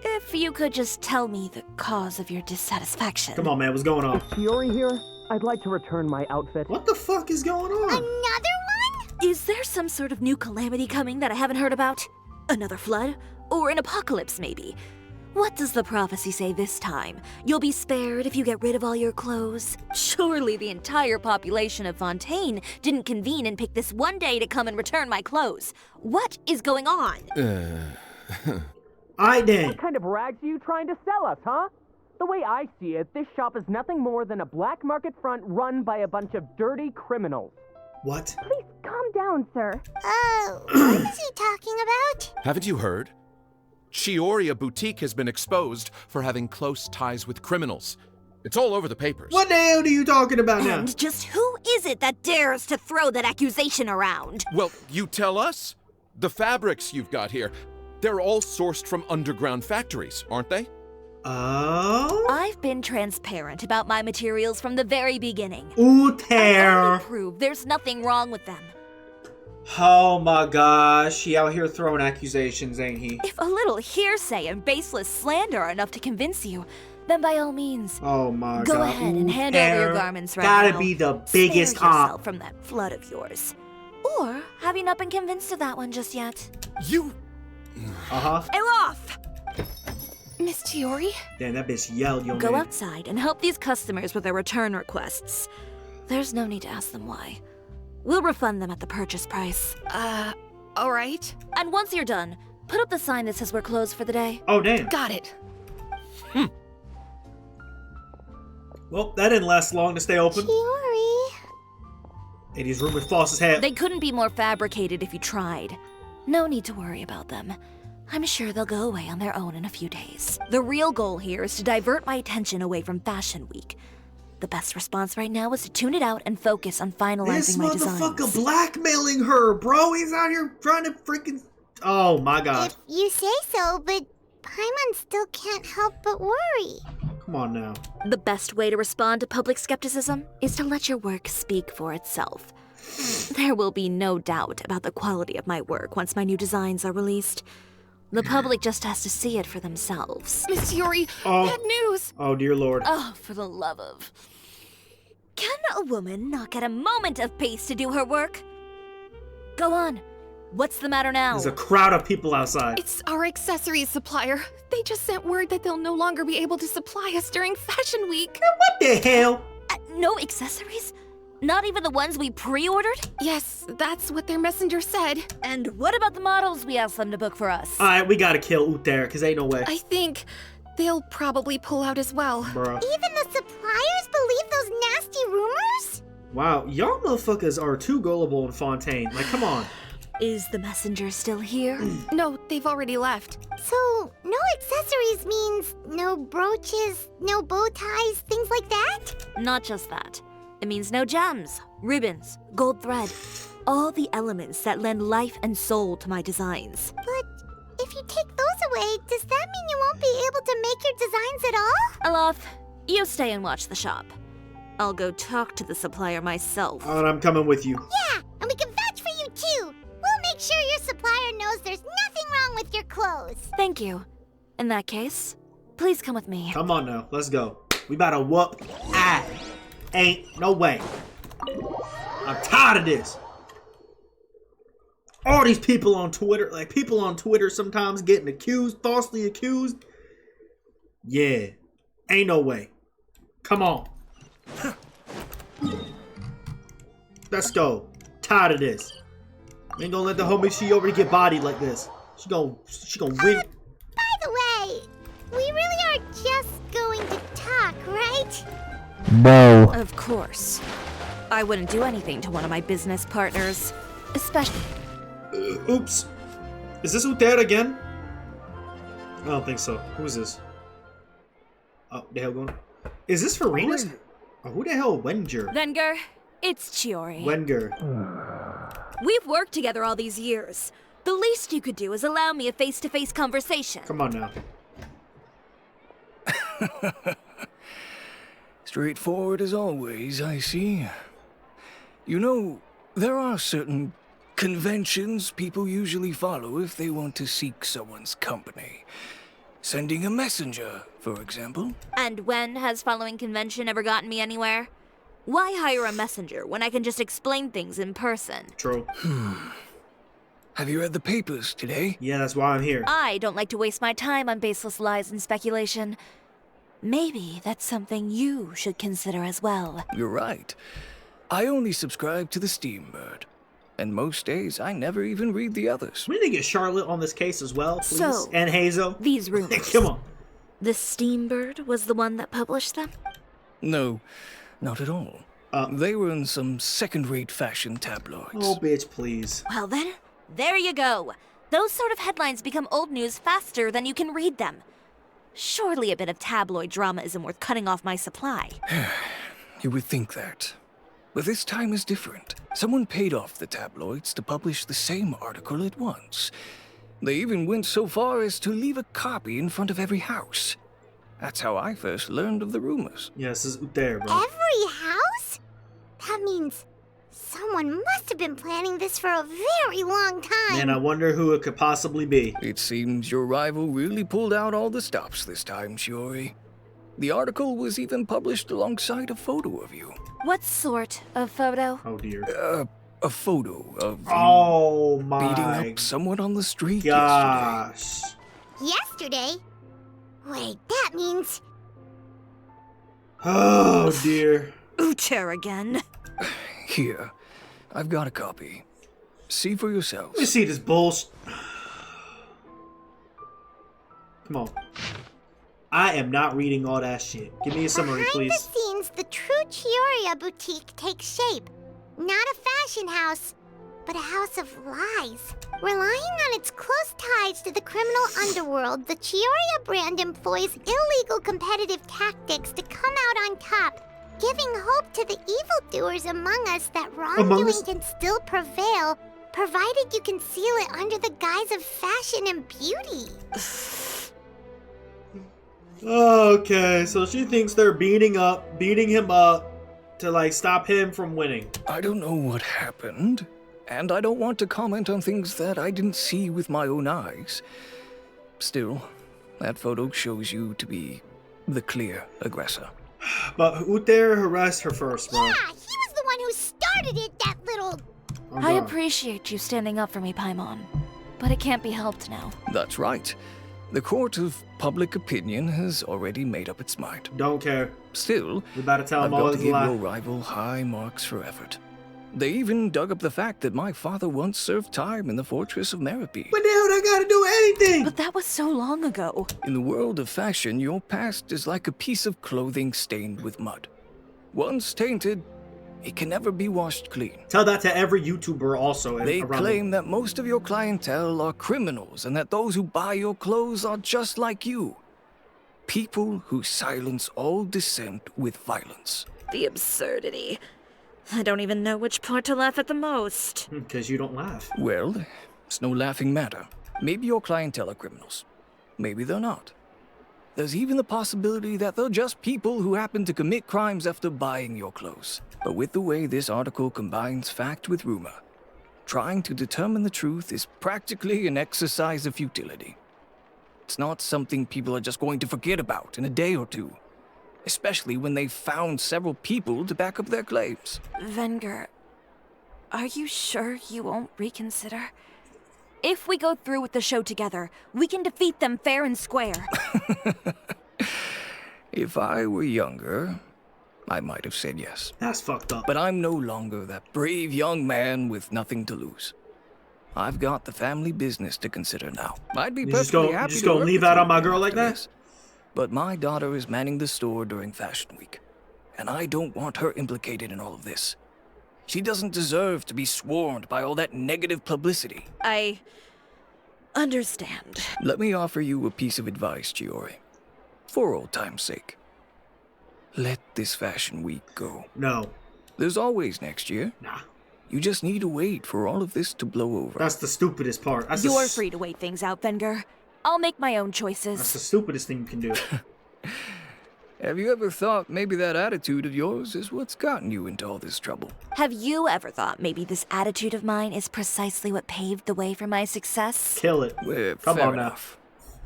If you could just tell me the cause of your dissatisfaction. Come on, man. What's going on? Chiori here. I'd like to return my outfit. What the fuck is going on? Another one? Is there some sort of new calamity coming that I haven't heard about? Another flood? Or an apocalypse, maybe? What does the prophecy say this time? You'll be spared if you get rid of all your clothes? Surely the entire population of Fontaine didn't convene and pick this one day to come and return my clothes. What is going on? I did. What kind of rags are you trying to sell us, huh? The way I see it, this shop is nothing more than a black market front run by a bunch of dirty criminals. What? Please calm down, sir. Oh, what is he talking about? Haven't you heard? Chiori Boutique has been exposed for having close ties with criminals. It's all over the papers. What the hell are you talking about now? And just who is it that dares to throw that accusation around? Well, you tell us. The fabrics you've got here, they're all sourced from underground factories, aren't they? Oh? I've been transparent about my materials from the very beginning. I Uter. only prove there's nothing wrong with them. Oh my gosh. He out here throwing accusations, ain't he? If a little hearsay and baseless slander are enough to convince you, then by all means, Oh my god. go ahead and hand over your garments right Gotta now. be the Spare biggest yourself op. from that flood of yours. Or have you not been convinced of that one just yet? You... Alof! Miss Chiori? Damn, that bitch yelled your Go name. outside and help these customers with their return requests. There's no need to ask them why. We'll refund them at the purchase price. Alright. And once you're done, put up the sign that says we're closed for the day. Oh, damn. Got it. Well, that didn't last long to stay open. Chiori. Hey, these rumors false as hell. They couldn't be more fabricated if you tried. No need to worry about them. I'm sure they'll go away on their own in a few days. The real goal here is to divert my attention away from Fashion Week. The best response right now is to tune it out and focus on finalizing This my motherfucker designs. blackmailing her, bro. He's out here trying to freaking... Oh my god. If you say so, but Paimon still can't help but worry. Come on now. The best way to respond to public skepticism is to let your work speak for itself. There will be no doubt about the quality of my work once my new designs are released. The public just has to see it for themselves. Miss Chiori, Oh. bad news! Oh, dear lord. Oh, for the love of... Can a woman not get a moment of peace to do her work? Go on. What's the matter now? There's a crowd of people outside. It's our accessories supplier. They just sent word that they'll no longer be able to supply us during Fashion Week. What the hell? No accessories? Not even the ones we pre-ordered? Yes, that's what their messenger said. And what about the models we asked them to book for us? Alright, we gotta kill Uther, because ain't no way. I think they'll probably pull out as well. Bruh. Even the suppliers believe those nasty rumors? Wow, y'all motherfuckers are too gullible in Fontaine. Like, come on. Is the messenger still here? No, they've already left. So, no accessories means no brooches, no bow ties, things like that? Not just that. It means no gems, ribbons, gold thread. All the elements that lend life and soul to my designs. But if you take those away, does that mean you won't be able to make your designs at all? Alof, you stay and watch the shop. I'll go talk to the supplier myself. And I'm coming with you. Yeah, and we can vouch for you too. We'll make sure your supplier knows there's nothing wrong with your clothes. Thank you. In that case, please come with me. Come on now, let's go. We about to whoop. Ain't no way. I'm tired of this. All these people on Twitter, like people on Twitter sometimes getting accused, falsely accused. Yeah, ain't no way. Come on. Let's go. Tired of this. Ain't gonna let the homie Chiori get bodied like this. She gonna win. By the way, we really are just going to talk, right? No. Of course. I wouldn't do anything to one of my business partners, especially... Oops. Is this Uther again? I don't think so. Who is this? Oh, the hell going? Is this Farina's? Oh, who the hell Wenger? Wenger, it's Chiori. Wenger. We've worked together all these years. The least you could do is allow me a face-to-face conversation. Come on now. Straightforward as always, I see. You know, there are certain conventions people usually follow if they want to seek someone's company. Sending a messenger, for example. And when has following convention ever gotten me anywhere? Why hire a messenger when I can just explain things in person? True. Have you read the papers today? Yeah, that's why I'm here. I don't like to waste my time on baseless lies and speculation. Maybe that's something you should consider as well. You're right. I only subscribe to the Steambird. And most days, I never even read the others. We need to get Charlotte on this case as well, please. So, and Hazel. These rumors. Come on. The Steambird was the one that published them? No, not at all. They were in some second-rate fashion tabloids. Oh, bitch, please. Well then, there you go. Those sort of headlines become old news faster than you can read them. Surely a bit of tabloid drama isn't worth cutting off my supply. You would think that. But this time is different. Someone paid off the tabloids to publish the same article at once. They even went so far as to leave a copy in front of every house. That's how I first learned of the rumors. Yeah, this is Uther, bro. Every house? That means someone must have been planning this for a very long time. And I wonder who it could possibly be. It seems your rival really pulled out all the stops this time, Chiori. The article was even published alongside a photo of you. What sort of photo? Oh dear. A photo of you Oh my beating up someone on the street gosh. Yesterday? Wait, that means... Oh dear. Uter again. yesterday. Here, I've got a copy. See for yourselves. Let me see this bullshit. Come on. I am not reading all that shit. Give me a summary, Behind please. the scenes, the true Chiori boutique takes shape. Not a fashion house, but a house of lies. Relying on its close ties to the criminal underworld, the Chiori brand employs illegal competitive tactics to come out on top, giving hope to the evildoers among us that wrongdoing can still prevail, provided you conceal it under the guise of fashion and beauty. Okay, so she thinks they're beating him up to like stop him from winning. I don't know what happened, and I don't want to comment on things that I didn't see with my own eyes. Still, that photo shows you to be the clear aggressor. But Uter harassed her first, bro. Yeah, he was the one who started it, that little... Oh, I God. appreciate you standing up for me, Paimon. But it can't be helped now. That's right. The court of public opinion has already made up its mind. Don't care. Still, We about to tell I've him all got to his give lie. your rival high marks for effort. They even dug up the fact that my father once served time in the fortress of Meripede. What the hell I gotta do anything? But that was so long ago. In the world of fashion, your past is like a piece of clothing stained with mud. Once tainted, it can never be washed clean. Tell that to every YouTuber also. They around claim that most of your clientele are criminals and that those who buy your clothes are just like you. People who silence all dissent with violence. The absurdity. I don't even know which part to laugh at the most. Because you don't laugh. Well, it's no laughing matter. Maybe your clientele are criminals. Maybe they're not. There's even the possibility that they're just people who happen to commit crimes after buying your clothes. But with the way this article combines fact with rumor, trying to determine the truth is practically an exercise of futility. It's not something people are just going to forget about in a day or two, especially when they've found several people to back up their claims. Venger, are you sure you won't reconsider? If we go through with the show together, we can defeat them fair and square. If I were younger, I might have said yes. That's fucked up. But I'm no longer that brave young man with nothing to lose. I've got the family business to consider now. I'd be You perfectly happy just to gonna work leave with out you on my again girl like after that? this. But my daughter is manning the store during Fashion Week, and I don't want her implicated in all of this. She doesn't deserve to be swarmed by all that negative publicity. I understand. Let me offer you a piece of advice, Chiori. For old time's sake. Let this Fashion Week go. No. There's always next year. Nah. You just need to wait for all of this to blow over. That's the stupidest part. That's You're free to wait things out, Venger. I'll make my own That's choices. the stupidest thing you can do. Have you ever thought maybe that attitude of yours is what's gotten you into all this trouble? Have you ever thought maybe this attitude of mine is precisely what paved the way for my success? Kill it. Well, Come fair on now. enough.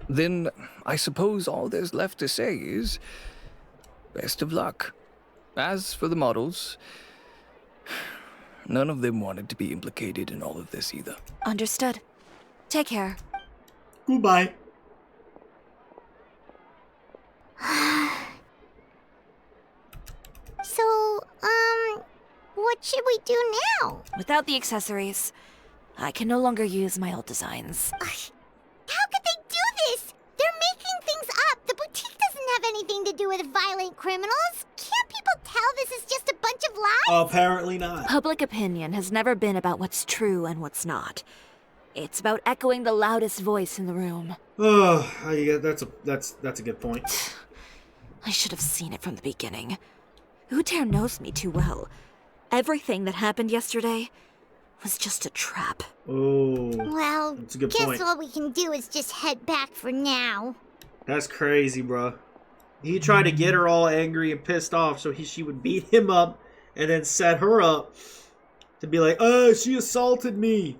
Then I suppose all there's left to say is best of luck. As for the models, none of them wanted to be implicated in all of this either. Understood. Take care. Goodbye. So, what should we do now? Without the accessories, I can no longer use my old designs. How could they do this? They're making things up. The boutique doesn't have anything to do with violent criminals. Can't people tell this is just a bunch of lies? Apparently not. Public opinion has never been about what's true and what's not. It's about echoing the loudest voice in the room. Oh, yeah, that's a good point. I should have seen it from the beginning. Uter knows me too well. Everything that happened yesterday was just a trap. Oh. Well, that's a good guess point. all we can do is just head back for now. That's crazy, bro. He tried to get her all angry and pissed off so she would beat him up and then set her up to be like, oh, she assaulted me.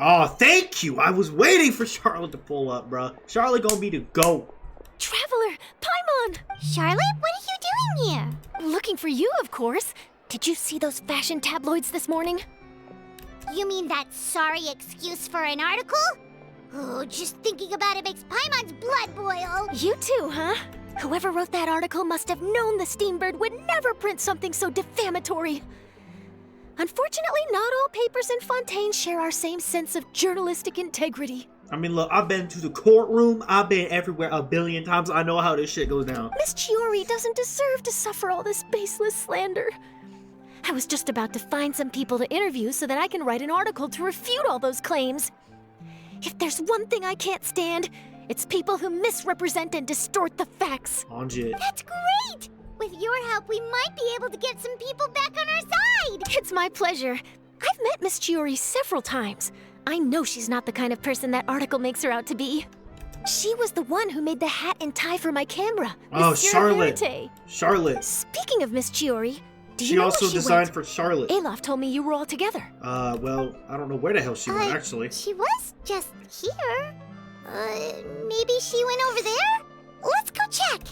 Oh, thank you. I was waiting for Charlotte to pull up, bro. Charlotte gonna be the GOAT. Traveler! Paimon! Charlotte, what are you doing here? Looking for you, of course. Did you see those fashion tabloids this morning? You mean that sorry excuse for an article? Oh, just thinking about it makes Paimon's blood boil. You too, huh? Whoever wrote that article must have known the Steambird would never print something so defamatory. Unfortunately, not all papers in Fontaine share our same sense of journalistic integrity. I mean, look, I've been to the courtroom. I've been everywhere a billion times. I know how this shit goes down. Miss Chiori doesn't deserve to suffer all this baseless slander. I was just about to find some people to interview so that I can write an article to refute all those claims. If there's one thing I can't stand, it's people who misrepresent and distort the facts. That's great! With your help, we might be able to get some people back on our side! It's my pleasure. I've met Miss Chiori several times. I know she's not the kind of person that article makes her out to be. She was the one who made the hat and tie for my camera. Oh, Monsieur Charlotte. Verite. Charlotte. Speaking of Miss Chiori, do you She know also where she designed went? for Charlotte. Alof told me you were all together. Well, I don't know where the hell she went, actually. She was just here. Maybe she went over there? Let's go check.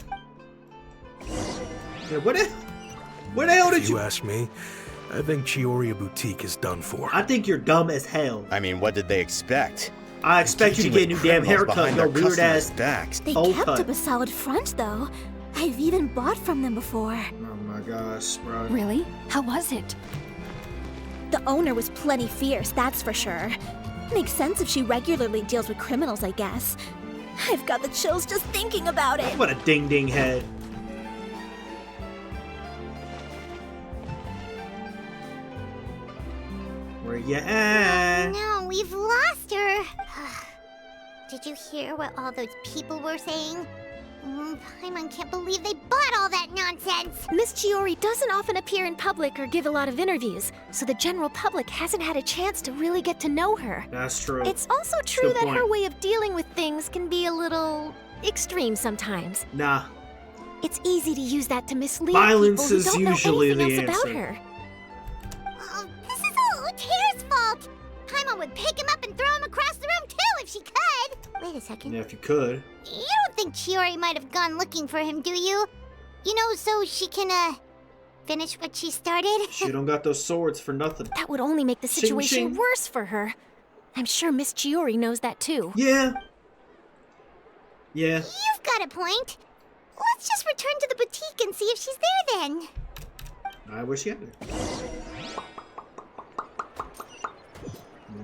Yeah, where the hell did If you ask me, I think Chiori Boutique is done for. I think you're dumb as hell. I mean, what did they expect? I expect you to get a new damn haircut, your weird ass backs. They old kept cut. up a solid front, though. I've even bought from them before. Oh my gosh, bro. Really? How was it? The owner was plenty fierce, that's for sure. Makes sense if she regularly deals with criminals, I guess. I've got the chills just thinking about it. What a ding ding head. Where you at? No, we've lost her. Did you hear what all those people were saying? Paimon can't believe they bought all that nonsense. Miss Chiori doesn't often appear in public or give a lot of interviews, so the general public hasn't had a chance to really get to know her. That's true. It's also true Good that her point. way of dealing with things can be a little extreme sometimes. Nah. It's easy to use that to mislead Violence people who is don't know usually anything the else about answer. her. Oh, this is all Uter's fault. Paimon would pick him up and throw him across the room too if she could. Wait a second. Yeah, if you could. You don't think Chiori might have gone looking for him, do you? You know, so she can, finish what she started? She don't got those swords for nothing. That would only make the Shing, situation shing. worse for her. I'm sure Miss Chiori knows that too. Yeah. Yeah. You've got a point. Let's just return to the boutique and see if she's there then. I wish you had it.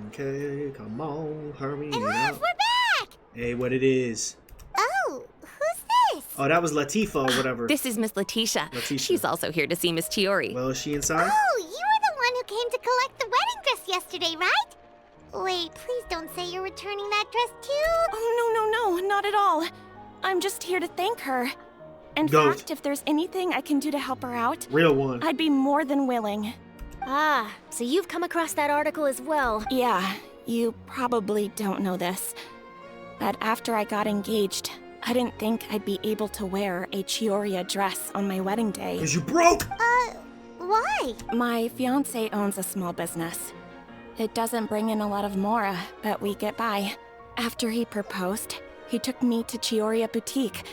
Okay, come on, hurry And up. we're back! Hey, what it is? Oh, who's this? Oh, that was Latifa or whatever. This is Miss Letitia. Letitia. She's also here to see Miss Chiori. Well, is she inside? Oh, you were the one who came to collect the wedding dress yesterday, right? Wait, please don't say you're returning that dress too. Oh, no, not at all. I'm just here to thank her. In Goat. fact, if there's anything I can do to help her out, Real one. I'd be more than willing. Ah, so you've come across that article as well. Yeah, you probably don't know this, but after I got engaged, I didn't think I'd be able to wear a Chiori dress on my wedding day. 'Cause you broke! Why? My fiancé owns a small business. It doesn't bring in a lot of mora, but we get by. After he proposed, he took me to Chiori Boutique,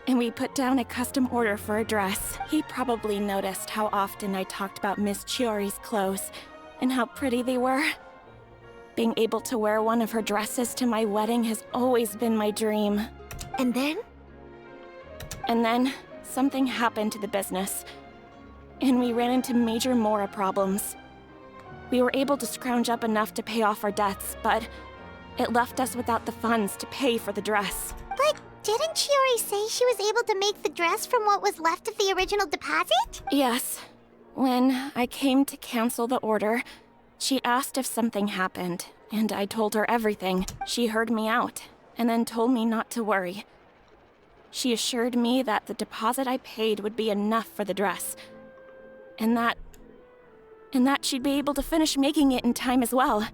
and we put down a custom order for a dress. He probably noticed how often I talked about Miss Chiori's clothes and how pretty they were. Being able to wear one of her dresses to my wedding has always been my dream. And then? And then, something happened to the business, and we ran into major mora problems. We were able to scrounge up enough to pay off our debts, but it left us without the funds to pay for the dress. But didn't Chiori say she was able to make the dress from what was left of the original deposit? Yes. When I came to cancel the order, she asked if something happened, and I told her everything. She heard me out, and then told me not to worry. She assured me that the deposit I paid would be enough for the dress, and that she'd be able to finish making it in time as well.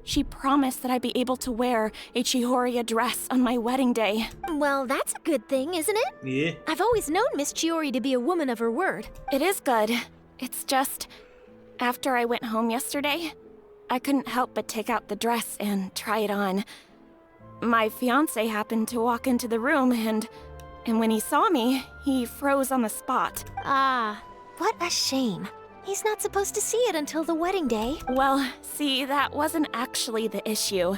She promised that I'd be able to wear a Chiori dress on my wedding day. Well, that's a good thing, isn't it? Yeah. I've always known Miss Chiori to be a woman of her word. It is good. It's just, after I went home yesterday, I couldn't help but take out the dress and try it on. My fiancé happened to walk into the room, and And when he saw me, he froze on the spot. Ah, what a shame. He's not supposed to see it until the wedding day. Well, see, that wasn't actually the issue.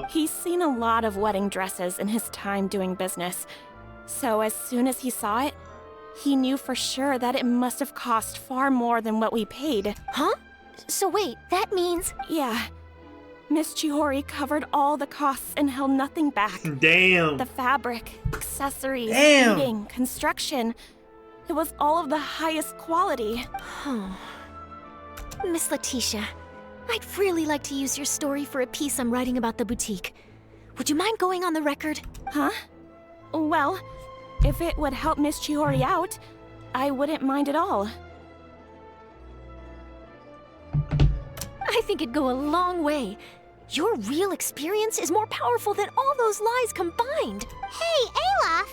He's seen a lot of wedding dresses in his time doing business. So as soon as he saw it, he knew for sure that it must have cost far more than what we paid. Huh? So wait, that means... Yeah. Miss Chiori covered all the costs and held nothing back. Damn. The fabric, accessories, Damn. heating, construction. It was all of the highest quality. Miss Letitia, I'd really like to use your story for a piece I'm writing about the boutique. Would you mind going on the record? Huh? Well, if it would help Miss Chiori out, I wouldn't mind at all. I think it'd go a long way. Your real experience is more powerful than all those lies combined. Hey, Olaf!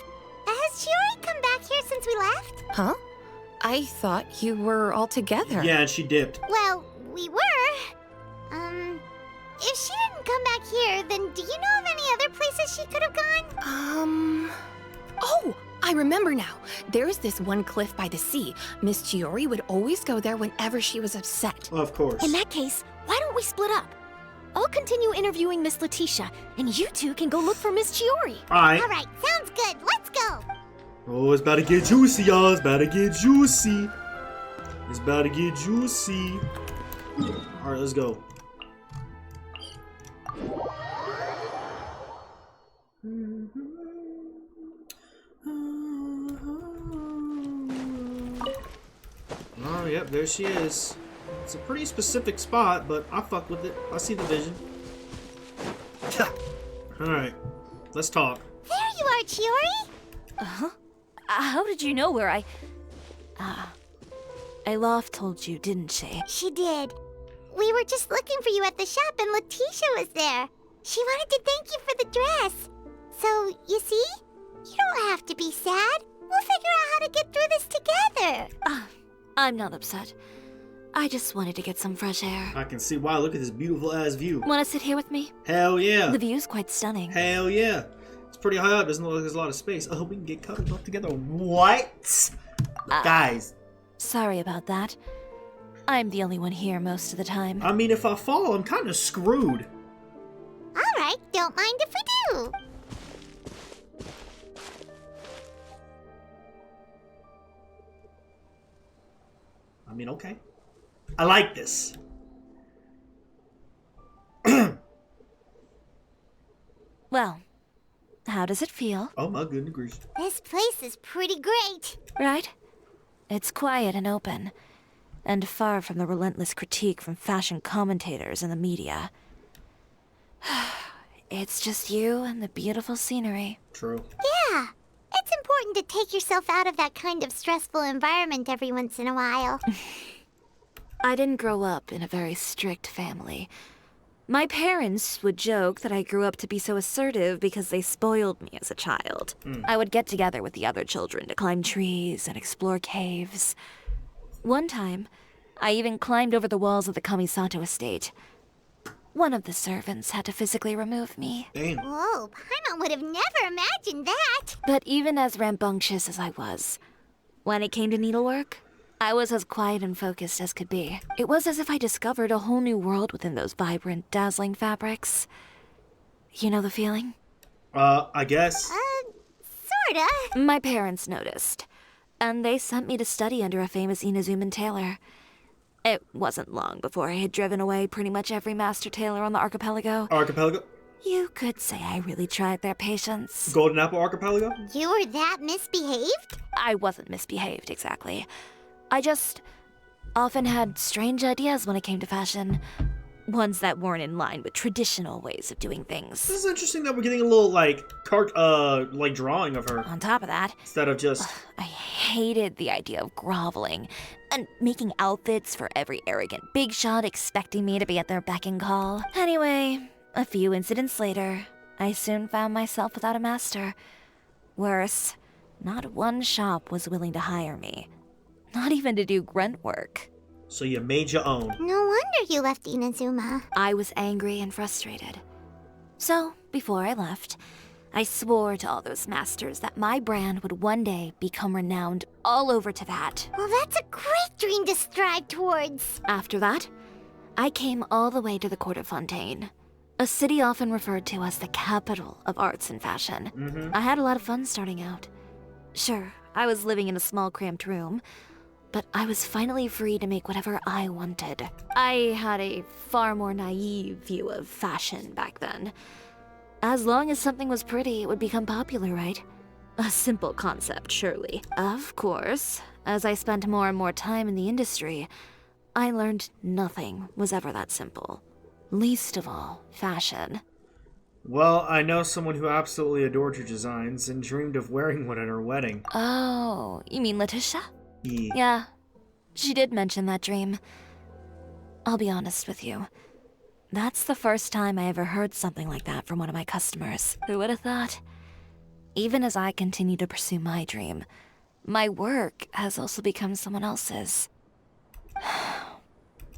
Has Chiori come back here since we left? Huh? I thought you were all together. Yeah, and she dipped. Well, we were. If she didn't come back here, then do you know of any other places she could have gone? Oh, I remember now. There's this one cliff by the sea. Miss Chiori would always go there whenever she was upset. Of course. In that case, why don't we split up? I'll continue interviewing Miss Letitia, and you two can go look for Miss Chiori. Alright. Alright, sounds good. Let's go! Oh, it's about to get juicy, y'all. It's about to get juicy. It's about to get juicy. Alright, let's go. Oh, yep, there she is. It's a pretty specific spot, but I fuck with it. I see the vision. Alright, let's talk. There you are, Chiori! Uh-huh. How did you know where I... Alof told you, didn't she? She did. We were just looking for you at the shop and Letitia was there. She wanted to thank you for the dress. So, you see? You don't have to be sad. We'll figure out how to get through this together. I'm not upset. I just wanted to get some fresh air. I can see why. Look at this beautiful ass view. Want to sit here with me? Hell yeah. The view's quite stunning. Hell yeah. It's pretty high up. Doesn't look like there's a lot of space. Oh, we can get cuddled up together. What? Guys. Sorry about that. I'm the only one here most of the time. I mean, if I fall, I'm kind of screwed. Alright, don't mind if we do. I mean, okay. I like this. Well, how does it feel? Oh my goodness gracious. This place is pretty great. Right? It's quiet and open, and far from the relentless critique from fashion commentators and the media. It's just you and the beautiful scenery. True. Yeah. It's important to take yourself out of that kind of stressful environment every once in a while. I didn't grow up in a very strict family. My parents would joke that I grew up to be so assertive because they spoiled me as a child. I would get together with the other children to climb trees and explore caves. One time, I even climbed over the walls of the Kamisato estate. One of the servants had to physically remove me. Damn. Whoa, Paimon would have never imagined that. But even as rambunctious as I was, when it came to needlework, I was as quiet and focused as could be. It was as if I discovered a whole new world within those vibrant, dazzling fabrics. You know the feeling? I guess. Sorta. My parents noticed, and they sent me to study under a famous Inazuman tailor. It wasn't long before I had driven away pretty much every master tailor on the archipelago. Archipelago? You could say I really tried their patience. Golden Apple Archipelago? You were that misbehaved? I wasn't misbehaved, exactly. I just often had strange ideas when it came to fashion. Ones that weren't in line with traditional ways of doing things. This is interesting that we're getting a little, like, drawing of her. On top of that, Instead of just... I hated the idea of groveling and making outfits for every arrogant big shot expecting me to be at their beck and call. Anyway, a few incidents later, I soon found myself without a master. Worse, not one shop was willing to hire me. Not even to do grunt work. So you made your own. No wonder you left Inazuma. I was angry and frustrated. So, before I left, I swore to all those masters that my brand would one day become renowned all over Teyvat. Well, that's a great dream to strive towards. After that, I came all the way to the court of Fontaine, a city often referred to as the capital of arts and fashion. I had a lot of fun starting out. Sure, I was living in a small cramped room, but I was finally free to make whatever I wanted. I had a far more naive view of fashion back then. As long as something was pretty, it would become popular, right? A simple concept, surely. Of course, as I spent more and more time in the industry, I learned nothing was ever that simple. Least of all, fashion. Well, I know someone who absolutely adored your designs and dreamed of wearing one at her wedding. Oh, you mean Letitia? Yeah. Yeah, she did mention that dream. I'll be honest with you. That's the first time I ever heard something like that from one of my customers. Who would have thought? Even as I continue to pursue my dream, my work has also become someone else's.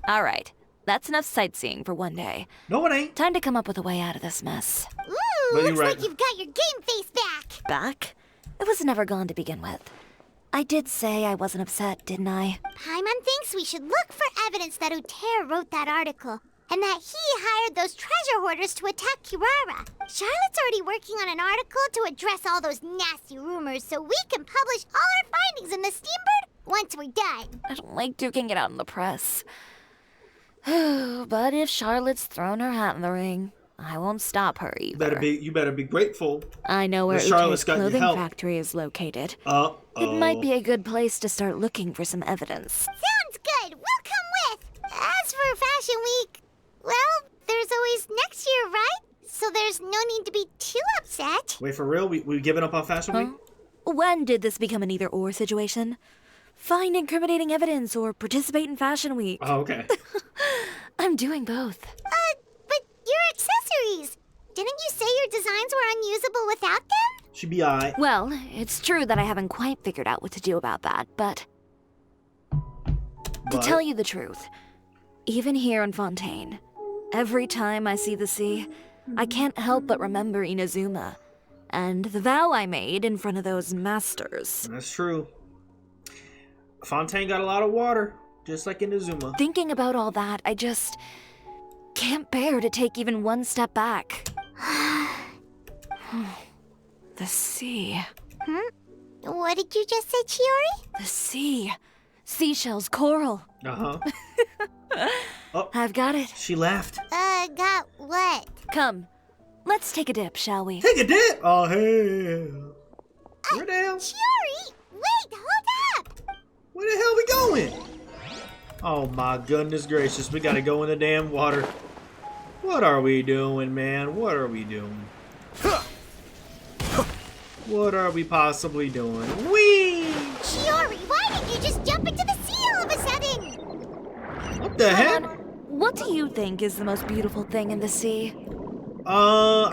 All right, that's enough sightseeing for one day. No, it ain't. Time to come up with a way out of this mess. Ooh, looks like you've got your game face back. Back? It was never gone to begin with. I did say I wasn't upset, didn't I? Paimon thinks we should look for evidence that Uter wrote that article, and that he hired those treasure hoarders to attack Kirara. Charlotte's already working on an article to address all those nasty rumors so we can publish all our findings in the Steambird once we're done. I don't like duking it out in the press. But if Charlotte's thrown her hat in the ring, I won't stop her either. You better be grateful. I know where Charlotte's Uter's got your clothing help. factory is located. Uh-oh. It might be a good place to start looking for some evidence. Sounds good. We'll come with. As for Fashion Week, well, there's always next year, right? So there's no need to be too upset. Wait, for real? We giving up on Fashion Week? When did this become an either-or situation? Find incriminating evidence or participate in Fashion Week. Oh, okay. I'm doing both. But your accessories! Didn't you say your designs were unusable without them? Should be alright. Well, it's true that I haven't quite figured out what to do about that, but... To tell you the truth, even here in Fontaine, every time I see the sea, I can't help but remember Inazuma, and the vow I made in front of those masters. That's true. Fontaine got a lot of water, just like Inazuma. Thinking about all that, I just can't bear to take even one step back. The sea. What did you just say, Chiori? The sea. Seashells, coral. Uh-huh. Oh, I've got it. she laughed. Got what? Come, let's take a dip, shall we? Take a dip! Oh, hell. Where the hell? Chiori! Wait, hold up! Where the hell we going? Oh my goodness gracious, we gotta go in the damn water. What are we doing, man? What are we doing? What are we possibly doing? Whee! Chiori, why did you just jump into the sea all of a sudden? What the heck? What do you think is the most beautiful thing in the sea? A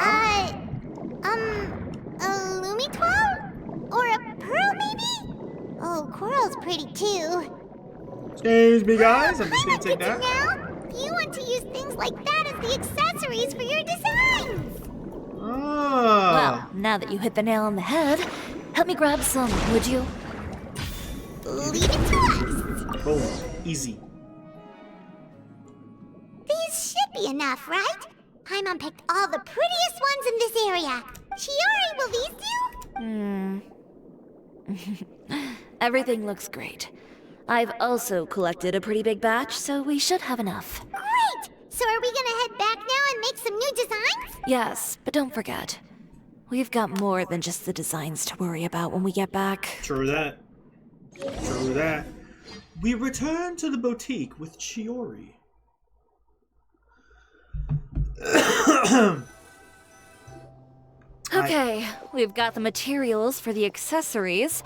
Lumitwall? Or a pearl, maybe? Oh, coral's pretty too. Excuse me, guys. I'm just gonna take Now, that. you want to use things like that as the accessories for your designs. Oh. Well, now that you hit the nail on the head, help me grab some, would you? Leave it to us. Boom. Easy. These should be enough, right? Paimon picked all the prettiest ones in this area. Chiori, will these do? Everything looks great. I've also collected a pretty big batch, so we should have enough. Great! So are we gonna head back now and make some new designs? Yes, but don't forget, we've got more than just the designs to worry about when we get back. True that. True that. We return to the boutique with Chiori. Okay, we've got the materials for the accessories.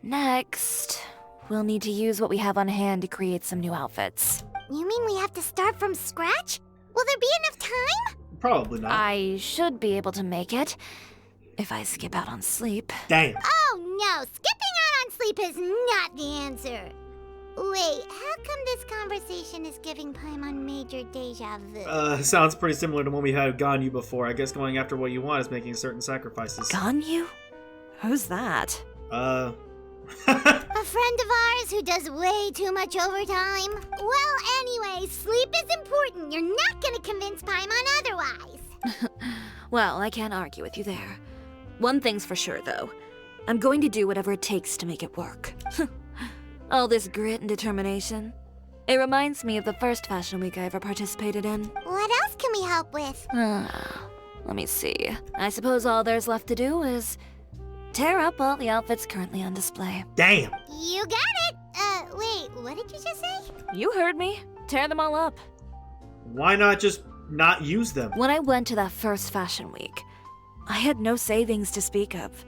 Next, we'll need to use what we have on hand to create some new outfits. You mean we have to start from scratch? Will there be enough time? Probably not. I should be able to make it, if I skip out on sleep. Damn. Oh no, skipping out on sleep is not the answer. Wait, how come this conversation is giving Paimon major deja vu? Sounds pretty similar to when we had Ganyu before. I guess going after what you want is making certain sacrifices. Ganyu? Who's that? A friend of ours who does way too much overtime. Well, anyway, sleep is important. You're not gonna convince Paimon otherwise. Well, I can't argue with you there. One thing's for sure, though. I'm going to do whatever it takes to make it work. All this grit and determination. It reminds me of the first fashion week I ever participated in. What else can we help with? Let me see. I suppose all there's left to do is tear up all the outfits currently on display. Damn! You got it! Wait, what did you just say? You heard me. Tear them all up. Why not just not use them? When I went to that first fashion week, I had no savings to speak of.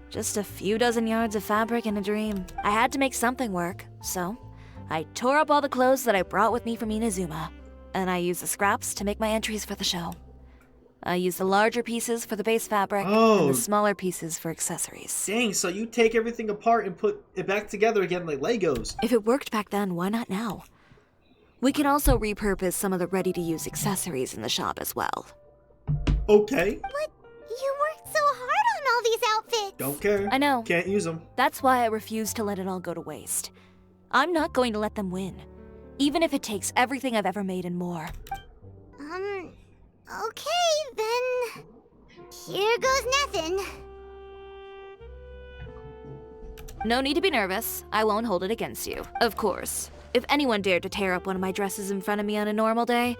Just a few dozen yards of fabric and a dream. I had to make something work, so I tore up all the clothes that I brought with me from Inazuma, and I used the scraps to make my entries for the show. I used the larger pieces for the base fabric, and the smaller pieces for accessories. Dang, so you take everything apart and put it back together again like Legos. If it worked back then, why not now? We can also repurpose some of the ready-to-use accessories in the shop as well. Okay. But you worked so hard on all these outfits. Don't care. I know. Can't use them. That's why I refuse to let it all go to waste. I'm not going to let them win, even if it takes everything I've ever made and more. Okay, then. Here goes nothing. No need to be nervous. I won't hold it against you. Of course, if anyone dared to tear up one of my dresses in front of me on a normal day,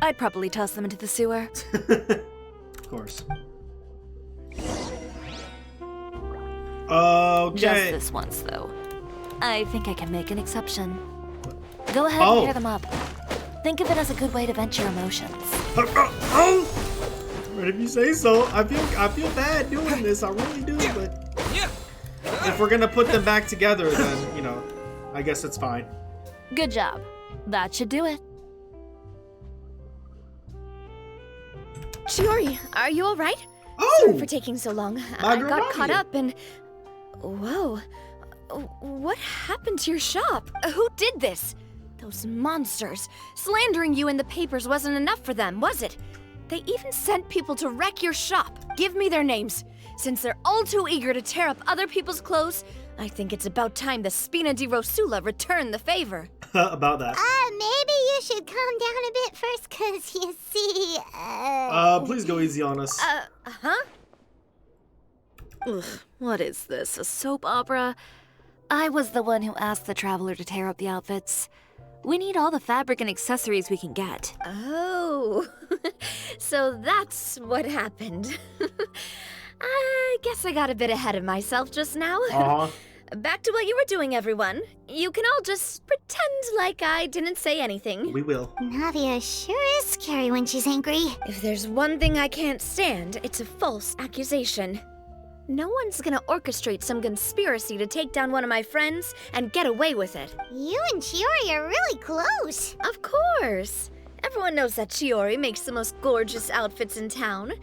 I'd probably toss them into the sewer. Of course. Okay. Just this once, though. I think I can make an exception. Go ahead and tear them up. Think of it as a good way to vent your emotions. If you say so. I feel bad doing this. I really do, but if we're gonna put them back together, then you know, I guess it's fine. Good job. That should do it. Chiori, are you alright? Oh! Sorry for taking so long. I got caught up and... Whoa. What happened to your shop? Who did this? Those monsters. Slandering you in the papers wasn't enough for them, was it? They even sent people to wreck your shop. Give me their names. Since they're all too eager to tear up other people's clothes, I think it's about time the Spina di Rosula return the favor. About that. Maybe you should calm down a bit first, cause you see, please go easy on us. Huh? Ugh, what is this, a soap opera? I was the one who asked the traveler to tear up the outfits. We need all the fabric and accessories we can get. Oh, so that's what happened. I guess I got a bit ahead of myself just now. Back to what you were doing, everyone. You can all just pretend like I didn't say anything. We will. Navia sure is scary when she's angry. If there's one thing I can't stand, it's a false accusation. No one's gonna orchestrate some conspiracy to take down one of my friends and get away with it. You and Chiori are really close. Of course. Everyone knows that Chiori makes the most gorgeous outfits in town.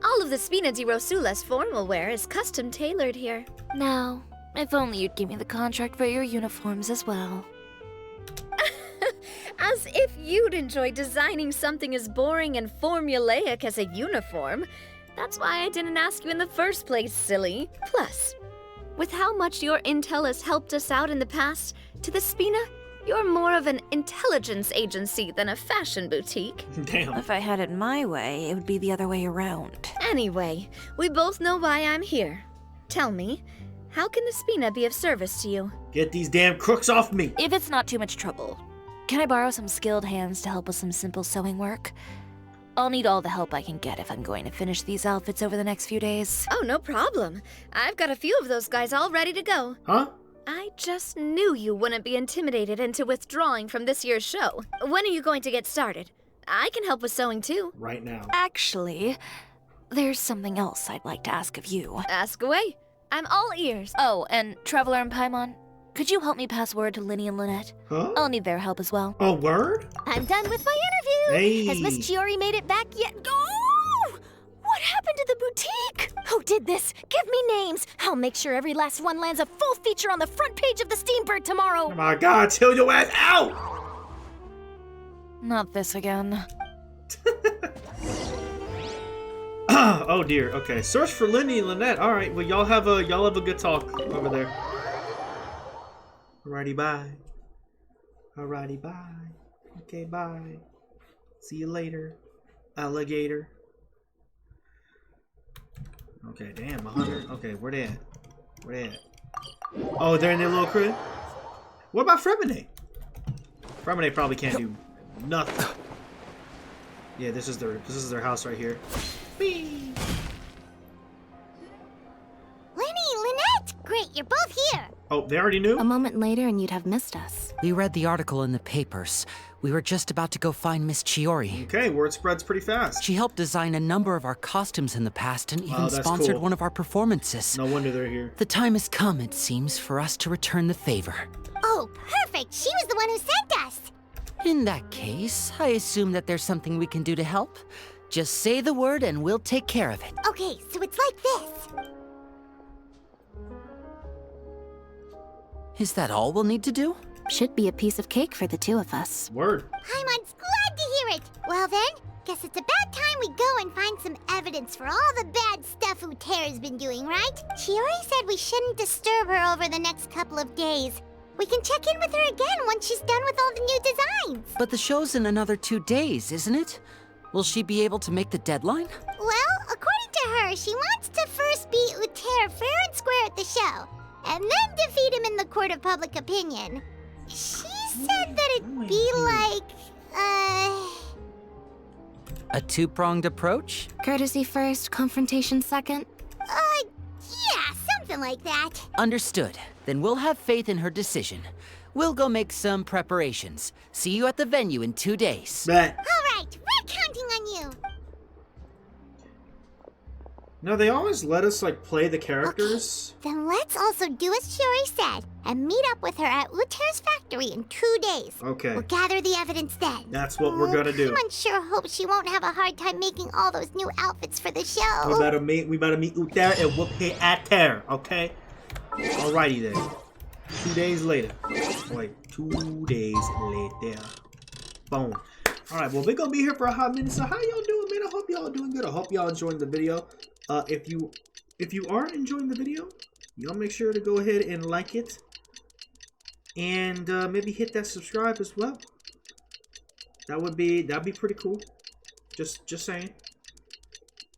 All of the Spina di Rosula's formal wear is custom tailored here. Now, if only you'd give me the contract for your uniforms as well. As if you'd enjoy designing something as boring and formulaic as a uniform. That's why I didn't ask you in the first place, silly. Plus, with how much your intel has helped us out in the past, to the Spina, you're more of an intelligence agency than a fashion boutique. Damn. If I had it my way, it would be the other way around. Anyway, we both know why I'm here. Tell me, how can the Spina be of service to you? Get these damn crooks off me! If it's not too much trouble, can I borrow some skilled hands to help with some simple sewing work? I'll need all the help I can get if I'm going to finish these outfits over the next few days. Oh, no problem. I've got a few of those guys all ready to go. Huh? I just knew you wouldn't be intimidated into withdrawing from this year's show. When are you going to get started? I can help with sewing too. Right now. Actually, there's something else I'd like to ask of you. Ask away. I'm all ears. Oh, and Traveler and Paimon, could you help me pass word to Linny and Lynette? Huh? I'll need their help as well. A word? I'm done with my interview. Hey. Has Miss Chiori made it back yet? Oh! What happened to the boutique? Who did this? Give me names. I'll make sure every last one lands a full feature on the front page of the Steambird tomorrow. Oh my god, chill your ass out! Not this again. Oh dear. Okay, search for Lindy and Lynette. All right. Well, y'all have a good talk over there. Alrighty, bye. Alrighty, bye. Okay, bye. See you later, alligator. Okay, damn, 100. Okay, where they at? Where they at? Oh, they're in their little crib. What about Fremine? Fremine probably can't do nothing. Yeah, this is their house right here. Whee! Lenny, Lynette! Great, you're both here! Oh, they already knew? A moment later and you'd have missed us. We read the article in the papers. We were just about to go find Miss Chiori. Okay, word spreads pretty fast. She helped design a number of our costumes in the past and even sponsored one of our performances. No wonder they're here. The time has come, it seems, for us to return the favor. Oh, perfect! She was the one who sent us! In that case, I assume that there's something we can do to help. Just say the word and we'll take care of it. Okay, so it's like this. Is that all we'll need to do? Should be a piece of cake for the two of us. Word. Paimon's glad to hear it. Well then, guess it's about time we go and find some evidence for all the bad stuff Utera's been doing, right? Chiori said we shouldn't disturb her over the next couple of days. We can check in with her again once she's done with all the new designs. But the show's in another 2 days, isn't it? Will she be able to make the deadline? Well, according to her, she wants to first beat Uther fair and square at the show, and then defeat him in the court of public opinion. She said that it'd be like, A two-pronged approach? Courtesy first, confrontation second? Yeah, something like that. Understood. Then we'll have faith in her decision. We'll go make some preparations. See you at the venue in 2 days. Bet. All right, we're counting on you. No, they always let us, like, play the characters. Okay, then let's also do as Chiori said, and meet up with her at Uther's factory in 2 days. Okay. We'll gather the evidence then. That's what we're gonna do. Paimon sure hopes she won't have a hard time making all those new outfits for the show. We better meet Uther and whoop her at her, okay? Alrighty then. 2 days later. Wait, 2 days later. Boom. Alright, well, we're gonna be here for a hot minute, so how y'all doing, man? I hope y'all doing good. I hope y'all enjoying the video. If you aren't enjoying the video, y'all make sure to go ahead and like it. And maybe hit that subscribe as well. That'd be pretty cool. Just saying.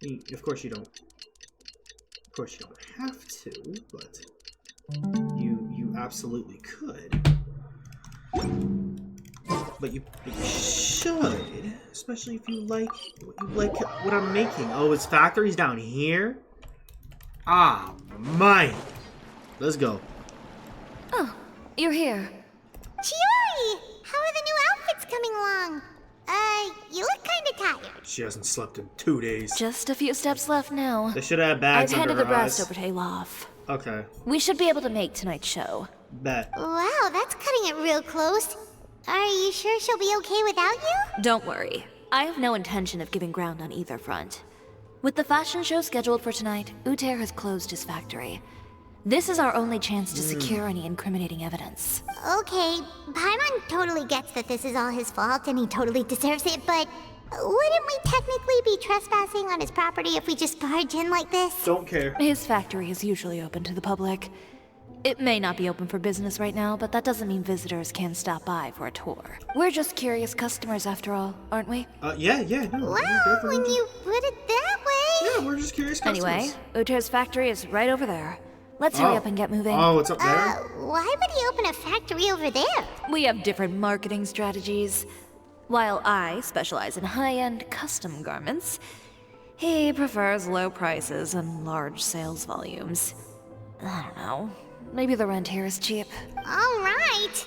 I mean, of course you don't. Of course you don't have to, but you absolutely could. But you should, especially if you like what I'm making. Oh, his factory's down here? Ah, mine. Let's go. Oh, you're here. Chiori! How are the new outfits coming along? You look kinda tired. She hasn't slept in 2 days. Just a few steps left now. They should have bags I've under handed the her brass eyes. over to Olaf. Okay. We should be able to make tonight's show. Bet. Wow, that's cutting it real close. Are you sure she'll be okay without you? Don't worry. I have no intention of giving ground on either front. With the fashion show scheduled for tonight, Uther has closed his factory. This is our only chance to secure any incriminating evidence. Okay, Paimon totally gets that this is all his fault and he totally deserves it, but wouldn't we technically be trespassing on his property if we just barge in like this? Don't care. His factory is usually open to the public. It may not be open for business right now, but that doesn't mean visitors can stop by for a tour. We're just curious customers after all, aren't we? Yeah, no. Well, when you put it that way... Yeah, we're just curious customers. Anyway, Uther's factory is right over there. Let's hurry up and get moving. Oh, it's up there? Why would he open a factory over there? We have different marketing strategies. While I specialize in high-end custom garments, he prefers low prices and large sales volumes. I don't know. Maybe the rent here is cheap. All right.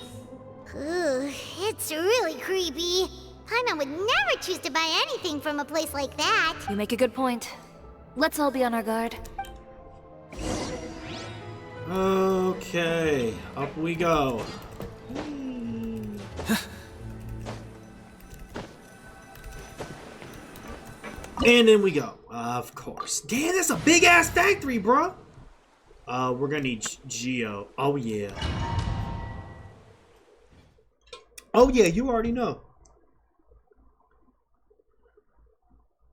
Ooh, it's really creepy. Paimon would never choose to buy anything from a place like that. You make a good point. Let's all be on our guard. Okay, up we go. And in we go. Of course. Damn, that's a big ass factory, bro. We're gonna need Geo. Oh yeah. Oh yeah, you already know.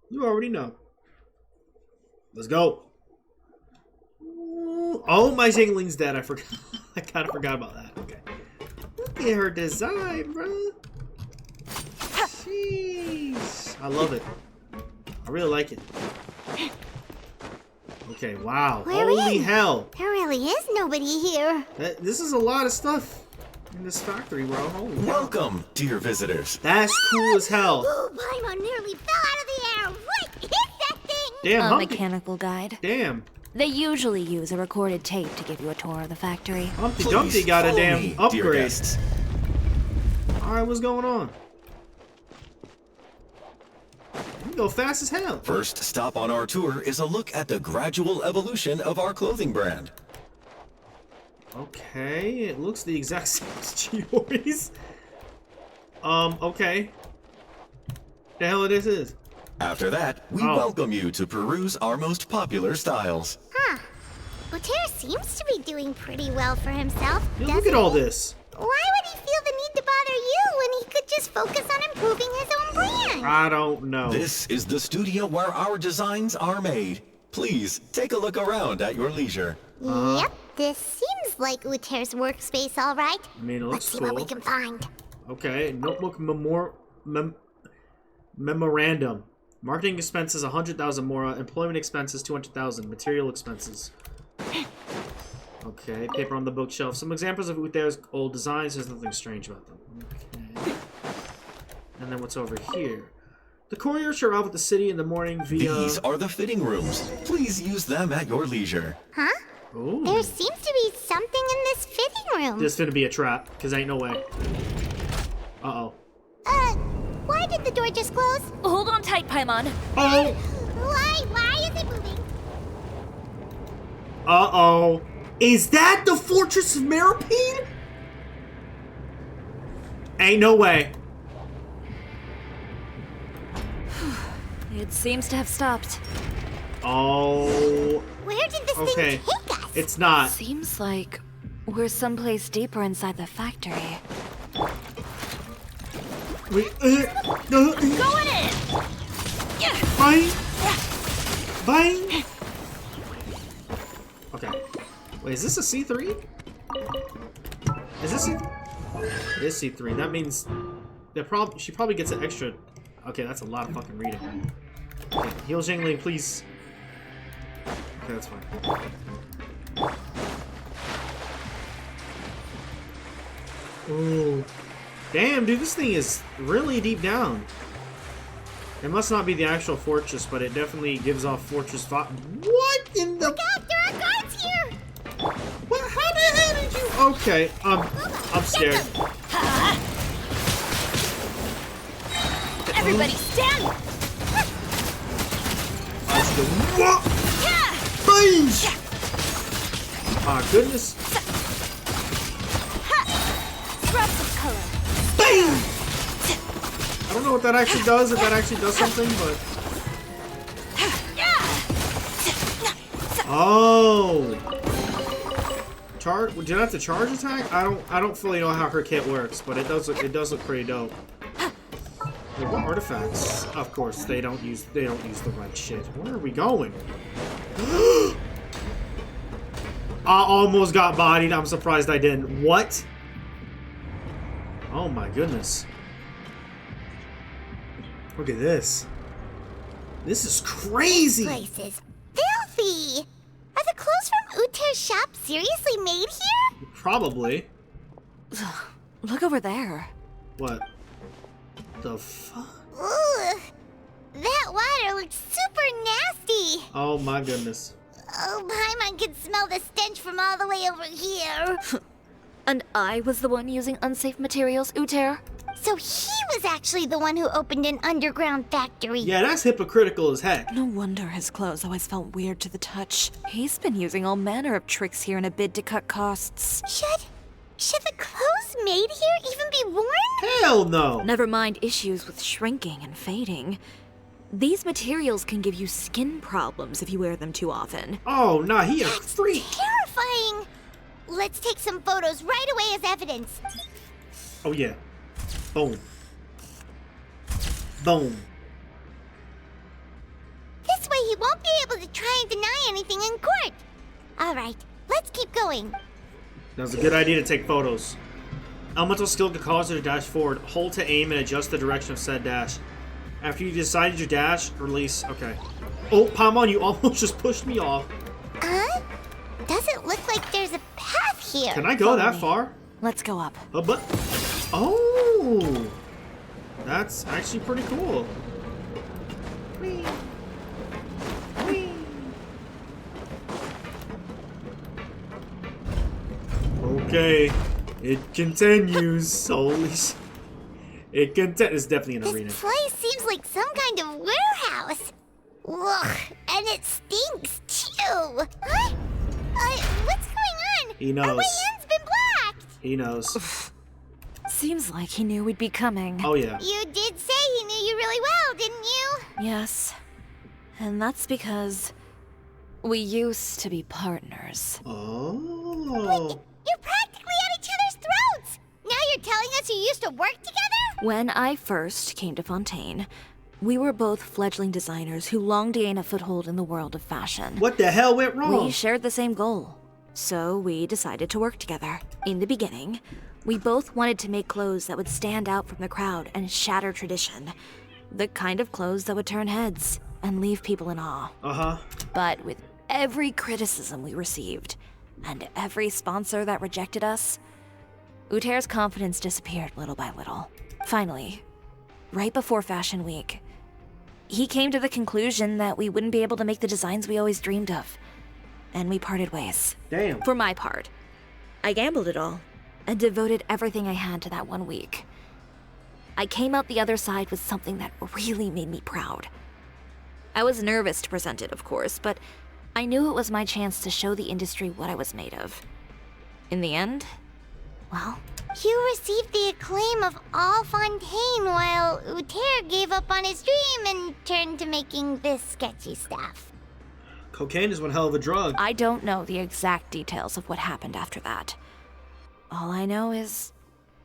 You already know. Let's go. Oh, my Jingling's dead. I forgot. I kind of forgot about that. Okay. Look at her design, bro. Jeez. I love it. I really like it. Okay, wow. Holy hell. There really is nobody here. This is a lot of stuff in this factory, bro. Holy hell. Welcome, dear visitors. That's cool as hell. Oh, Paimon nearly fell out of the air. What is that thing? Damn, A Humpty. mechanical guide. Damn. They usually use a recorded tape to give you a tour of the factory. Humpty Dumpty got a damn me, dear upgrade. guests. Alright, what's going on? You go fast as hell. First stop on our tour is a look at the gradual evolution of our clothing brand. Okay, it looks the exact same as Chiori's. Okay. The hell it is. After that, we welcome you to peruse our most popular styles. Huh. Uter seems to be doing pretty well for himself, Yeah, doesn't look at all he? this. Why would he feel the need to bother you when he could just focus on improving his own brand? I don't know. This is the studio where our designs are made. Please, take a look around at your leisure. Yep, this seems like Uter's workspace, all right. I mean, it Let's looks see what we cool. can find. Okay, notebook memorandum. Marketing expenses 100,000 mora. Employment expenses 200,000. Material expenses. Okay, paper on the bookshelf. Some examples of Uter's old designs. There's nothing strange about them. Okay. And then what's over here? The courier should arrive at the city in the morning via... These are the fitting rooms. Please use them at your leisure. Huh? Ooh. There seems to be something in this fitting room. This finna be a trap, because ain't no way. Uh-oh. Why did the door just close? Hold on tight, Paimon. Oh! Why is it moving? Uh-oh. Is that the Fortress of Maripede? Ain't no way. It seems to have stopped. Oh. Where did this Okay. thing take us? It's not. Seems like we're someplace deeper inside the factory. Wait, Going in! Bang! Bang! Okay. Wait, is this a C3? Is this C3? It is C3. That means she probably gets an extra... Okay, that's a lot of fucking reading. Okay, heal Jingling, please. Okay, that's fine. Ooh. Damn, dude, this thing is really deep down. It must not be the actual fortress, but it definitely gives off fortress vibe. What in the... Look out, there are guards here! What? How the hell did you... Okay, I'm scared. Everybody stand! What? Bang! Ah, goodness. Drops of color. Bang! I don't know what that actually does, if that actually does something, but... Oh! Would you have to charge attack? I don't fully know how her kit works, but it does look pretty dope. Wait, what artifacts? Of course, they don't use the right shit. Where are we going? I almost got bodied. I'm surprised I didn't. What? Oh my goodness. Look at this. This is crazy. This place is filthy. Are the clothes from Uter's shop seriously made here? Probably. Look over there. What? The fuck? Ugh. That water looks super nasty. Oh my goodness. Oh, Paimon can smell the stench from all the way over here. And I was the one using unsafe materials, Uter? So he was actually the one who opened an underground factory. Yeah, that's hypocritical as heck. No wonder his clothes always felt weird to the touch. He's been using all manner of tricks here in a bid to cut costs. Should the clothes made here even be worn? Hell no. Never mind issues with shrinking and fading. These materials can give you skin problems if you wear them too often. Oh, nah, he a That's freak. terrifying. Let's take some photos right away as evidence. Oh, yeah. Boom. Boom. This way he won't be able to try and deny anything in court. All right, let's keep going. That was a good idea to take photos. Elemental skill can cause you to dash forward. Hold to aim and adjust the direction of said dash. After you decided your dash, release. Okay. Oh, Paimon, you almost just pushed me off. Doesn't look like there's a path here. Can I go that far? Let's go up. But oh, that's actually pretty cool. Whee. Whee. Okay, it continues. Holy sh! It's definitely an arena. This place seems like some kind of warehouse. Ugh, and it stinks too. Huh? What's going on? He knows. Are my hands been blacked? He knows. Seems like he knew we'd be coming. Oh yeah. You did say he knew you really well, didn't you? Yes. And that's because we used to be partners. Oh. You're practically at each other's throats. Now you're telling us you used to work together? When I first came to Fontaine, we were both fledgling designers who longed to gain a foothold in the world of fashion. What the hell went wrong? We shared the same goal, so we decided to work together. In the beginning, we both wanted to make clothes that would stand out from the crowd and shatter tradition. The kind of clothes that would turn heads and leave people in awe. Uh-huh. But with every criticism we received, and every sponsor that rejected us, Uter's confidence disappeared little by little. Finally, right before Fashion Week, he came to the conclusion that we wouldn't be able to make the designs we always dreamed of, and we parted ways. Damn. For my part, I gambled it all and devoted everything I had to that 1 week. I came out the other side with something that really made me proud. I was nervous to present it, of course, but I knew it was my chance to show the industry what I was made of. In the end, well... You received the acclaim of all Fontaine while Uter gave up on his dream and turned to making this sketchy stuff. Cocaine is one hell of a drug. I don't know the exact details of what happened after that. All I know is,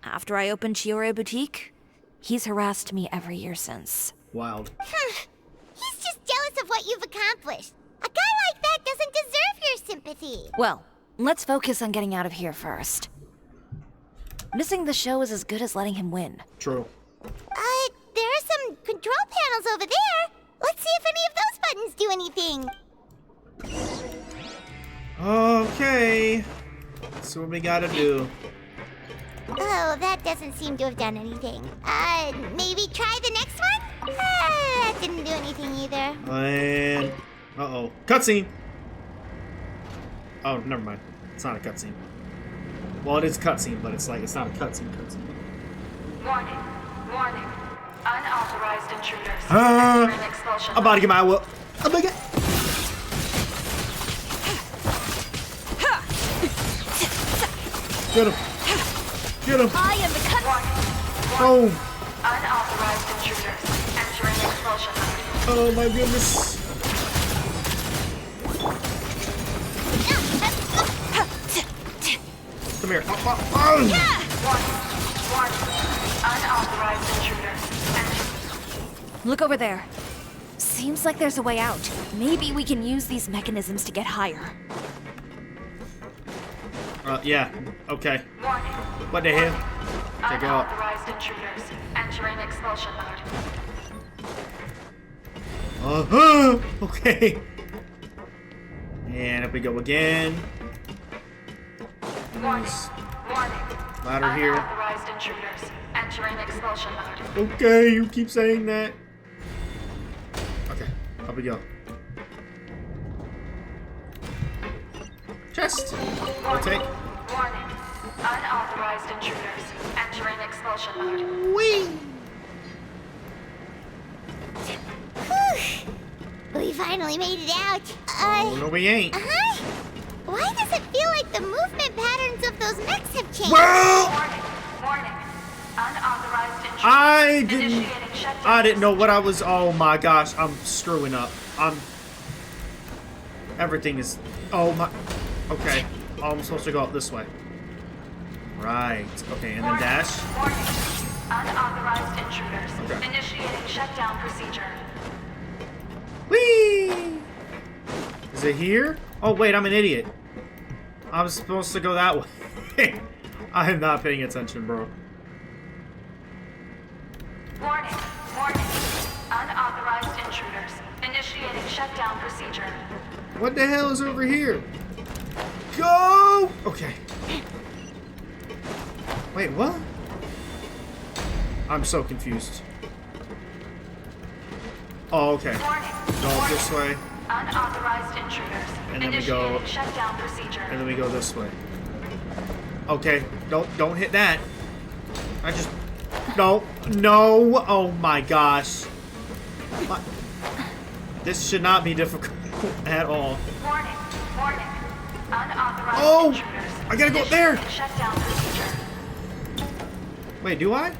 after I opened Chiori Boutique, he's harassed me every year since. Wild. He's just jealous of what you've accomplished. A guy like that doesn't deserve your sympathy. Well, let's focus on getting out of here first. Missing the show is as good as letting him win. True. There are some control panels over there. Let's see if any of those buttons do anything. Okay. So what we gotta do? Oh, that doesn't seem to have done anything. Maybe try the next one? That didn't do anything either. And... uh-oh. Cutscene! Oh, never mind. It's not a cutscene. Well, it is a cutscene, but it's not a cutscene. Warning. Warning. Unauthorized intruders. I'm about to get my will. I'm gonna get... Get him. Get him. I am the cut. Boom. Unauthorized intruders entering expulsion mode. Oh my goodness. Come here. Unauthorized intruders. Look over there. Seems like there's a way out. Maybe we can use these mechanisms to get higher. Yeah. Okay. What the hell? Okay, go up. Unauthorized intruders entering expulsion mode. Okay. And up we go again. Warning. Ladder here. Unauthorized intruders entering expulsion mode. Okay, you keep saying that. Okay, up we go. Chest. I'll take. Warning. Unauthorized intruders entering expulsion mode. Whee! We finally made it out. Oh, no, we ain't. Why does it feel like the movement patterns of those mechs have changed? Well! Warning. Unauthorized intruder. I didn't know what I was. Oh my gosh, I'm screwing up. Everything is. Oh my. Okay. Oh, I'm supposed to go up this way. Right. Okay, and then dash. Warning. Unauthorized intruders. Okay. Initiating shutdown procedure. Whee! Is it here? Oh wait, I'm an idiot. I'm supposed to go that way. I am not paying attention, bro. Warning. Warning. Unauthorized intruders. Initiating shutdown procedure. What the hell is over here? Go! Okay. Wait, what? I'm so confused. Oh, okay. Go this way. Unauthorized intruders. And then we go. Shutdown procedure. And then we go this way. Okay. Don't hit that. I just. No. No. Oh my gosh. This should not be difficult at all. Warning. Warning. Unauthorized Oh! I gotta go up there! Shutdown procedure. Wait, do I?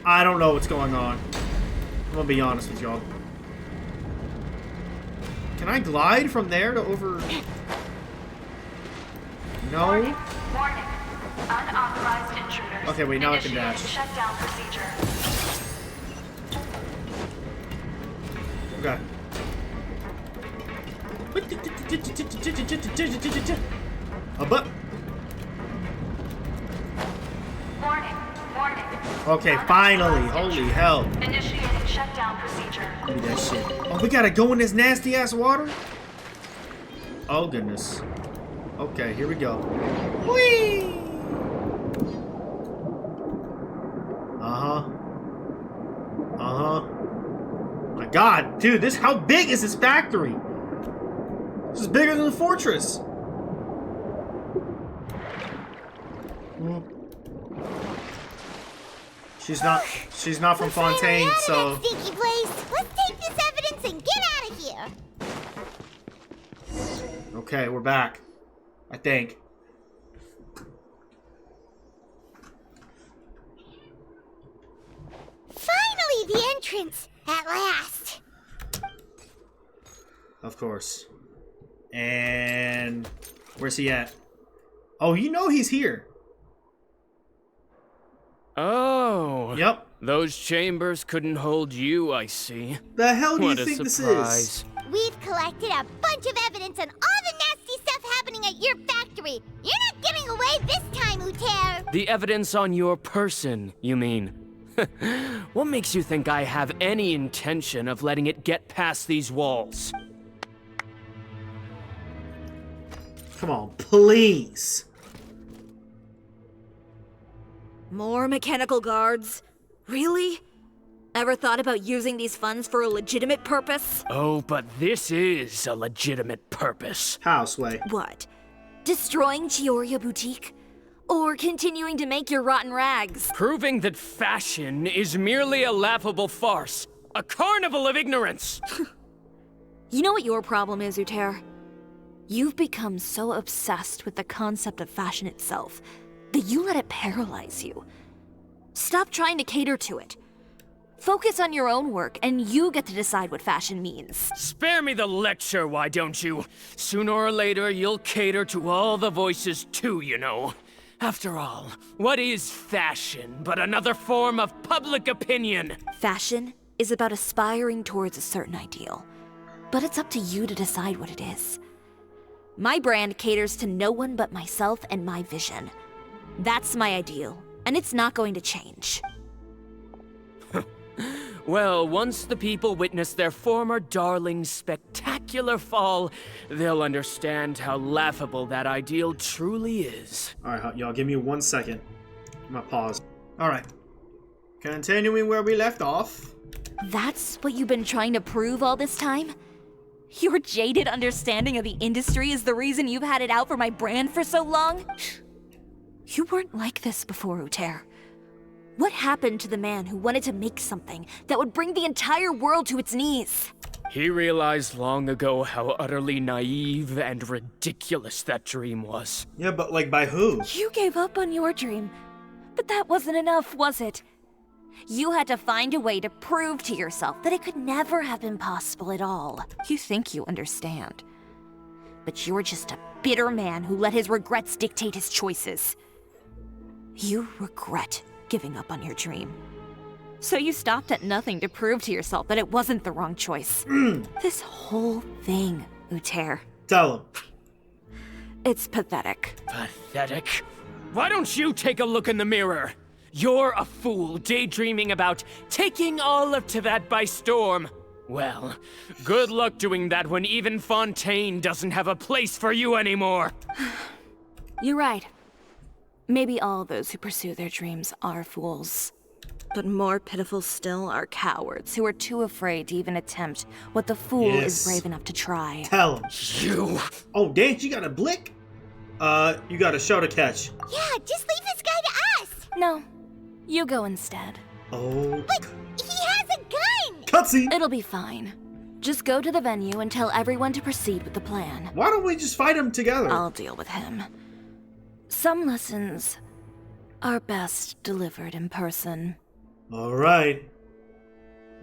I don't know what's going on. I'm gonna be honest with y'all. Can I glide from there to over... No? Warning. Warning. Unauthorized intruders. Okay, wait, now I can dash. Shutdown procedure. Okay. But. Warning. Warning. Okay, finally. Holy hell. Initiating shutdown procedure. Give me that shit. Oh, we gotta go in this nasty ass water? Oh, goodness. Okay, here we go. Whee! Uh-huh. Uh-huh. My god, dude, how big is this factory? This is bigger than the fortress. She's not from Fontaine, so. Stinky place. Let's take this evidence and get out of here. Okay, we're back. I think. Finally, the entrance. At last. Of course. And where's he at? Oh, you know he's here. Oh. Yep. Those chambers couldn't hold you, I see. The hell do What you a think surprise. this is? We've collected a bunch of evidence on all the nasty stuff happening at your factory. You're not getting away this time, Uter. The evidence on your person, you mean? What makes you think I have any intention of letting it get past these walls? Come on, please. More mechanical guards? Really? Ever thought about using these funds for a legitimate purpose? Oh, but this is a legitimate purpose. How, Sway? What? Destroying Chiori Boutique? Or continuing to make your rotten rags? Proving that fashion is merely a laughable farce. A carnival of ignorance! You know what your problem is, Uter? You've become so obsessed with the concept of fashion itself that you let it paralyze you. Stop trying to cater to it. Focus on your own work, and you get to decide what fashion means. Spare me the lecture, why don't you? Sooner or later, you'll cater to all the voices too, you know. After all, what is fashion but another form of public opinion? Fashion is about aspiring towards a certain ideal, but it's up to you to decide what it is. My brand caters to no one but myself and my vision. That's my ideal, and it's not going to change. Well, once the people witness their former darling's spectacular fall, they'll understand how laughable that ideal truly is. Alright, y'all, give me 1 second. I'm gonna pause. Alright. Continuing where we left off. That's what you've been trying to prove all this time? Your jaded understanding of the industry is the reason you've had it out for my brand for so long? You weren't like this before, Uter. What happened to the man who wanted to make something that would bring the entire world to its knees? He realized long ago how utterly naive and ridiculous that dream was. Yeah, but like by who? You gave up on your dream, But that wasn't enough, was it? You had to find a way to prove to yourself that it could never have been possible at all. You think you understand. But you're just a bitter man who let his regrets dictate his choices. You regret giving up on your dream. So you stopped at nothing to prove to yourself that it wasn't the wrong choice. This whole thing, Uter. Tell him. It's pathetic. Pathetic? Why don't you take a look in the mirror? You're a fool daydreaming about taking all of Tevat by storm. Well, good luck doing that when even Fontaine doesn't have a place for you anymore. You're right. Maybe all those who pursue their dreams are fools. But more pitiful still are cowards who are too afraid to even attempt what the fool is brave enough to try. Tell him. You. Oh, dang, you got a blick? You got a show to catch. Yeah, just leave this guy to us. No, you go instead. Oh. But he has a gun. Cutscene. It'll be fine. Just go to the venue and tell everyone to proceed with the plan. Why don't we just fight him together? I'll deal with him. Some lessons are best delivered in person. All right.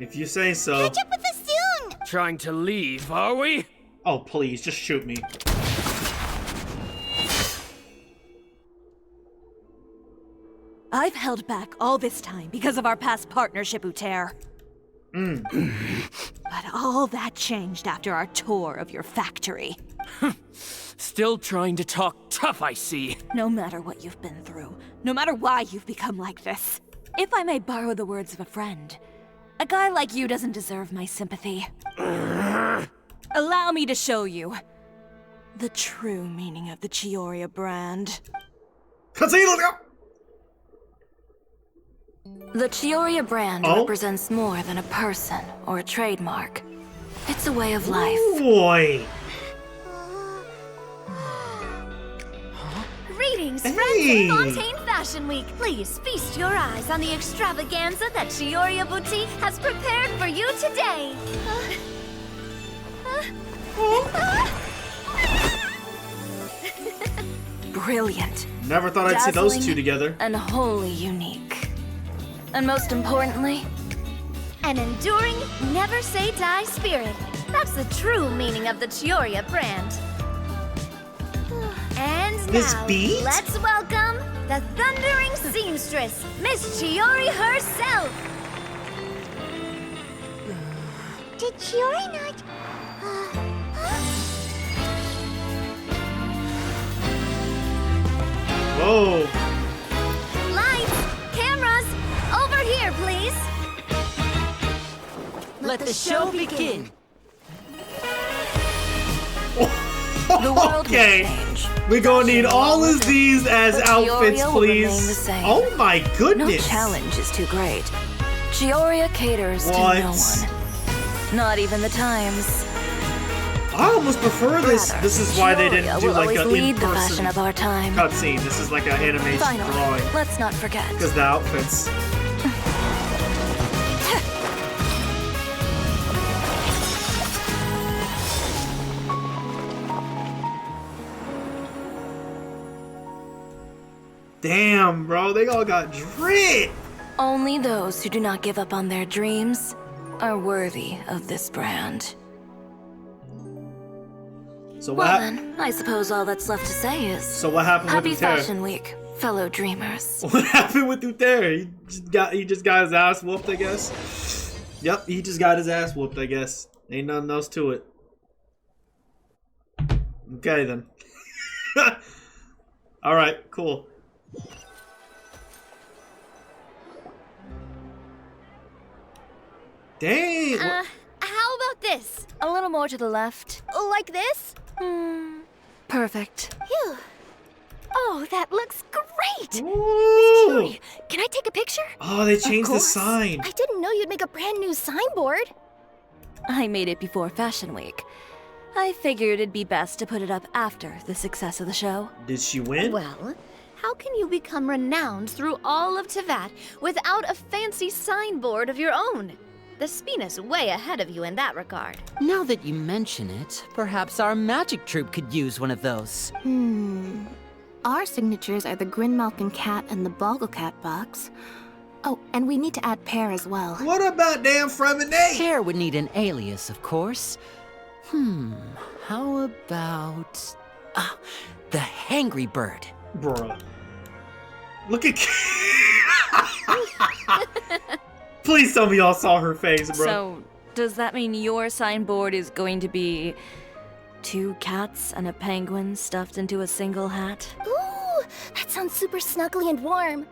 If you say so. Catch up with us soon. Trying to leave, are we? Oh, please, just shoot me. I've held back all this time because of our past partnership, Uter. But all that changed after our tour of your factory. Still trying to talk tough, I see. No matter what you've been through, no matter why you've become like this, if I may borrow the words of a friend, a guy like you doesn't deserve my sympathy. Allow me to show you the true meaning of the Chiori brand. Cutscene, let's go! The Chiori brand represents more than a person or a trademark. It's a way of life. Boy. Greetings, friends of Fontaine Fashion Week. Please feast your eyes on the extravaganza that Chiori Boutique has prepared for you today. Brilliant. Never thought I'd see those two together. And wholly unique. And most importantly, an enduring, never-say-die spirit. That's the true meaning of the Chiori brand. And this now, beat? Let's welcome the thundering seamstress, Miss Chiori herself. Did Chiori not... Whoa. Lights, cameras, over here, please. Let the show begin. Okay, we're gonna need all of these as outfits, please. Oh my goodness! No challenge is too great. Chioria caters to no one. Not even the times. I almost prefer this. Rather, this is why they didn't do like an lead the in-person fashion of our time. cutscene. This is like an animation Finally, drawing. let's not forget. Because the outfits. Damn, bro, they all got drit. Only those who do not give up on their dreams are worthy of this brand. So well then, I suppose all that's left to say is... So what happened Happy with Uter? Fashion Week, fellow dreamers. What happened with Uter? He just got his ass whooped, I guess. Yep, he just got his ass whooped, I guess. Ain't nothing else to it. Okay then. Alright, cool. Dang! How about this? A little more to the left. Like this? Perfect. Phew. Oh, that looks great! Ooh. Miss Chiori, can I take a picture? Oh, they changed the course. sign. I didn't know you'd make a brand new signboard. I made it before Fashion Week. I figured it'd be best to put it up after the success of the show. Did she win? Well, how can you become renowned through all of Tevat without a fancy signboard of your own? The Spina's way ahead of you in that regard. Now that you mention it, perhaps our magic troupe could use one of those. Our signatures are the Grinmalkin cat and the Bogglecat box. Oh, and we need to add Pear as well. What about damn Fremenade? Pear would need an alias, of course. How about... the Hangry Bird. Bruh. Look at... Please tell me y'all saw her face, bro. So, does that mean your signboard is going to be 2 cats and a penguin stuffed into a single hat? Ooh, that sounds super snuggly and warm.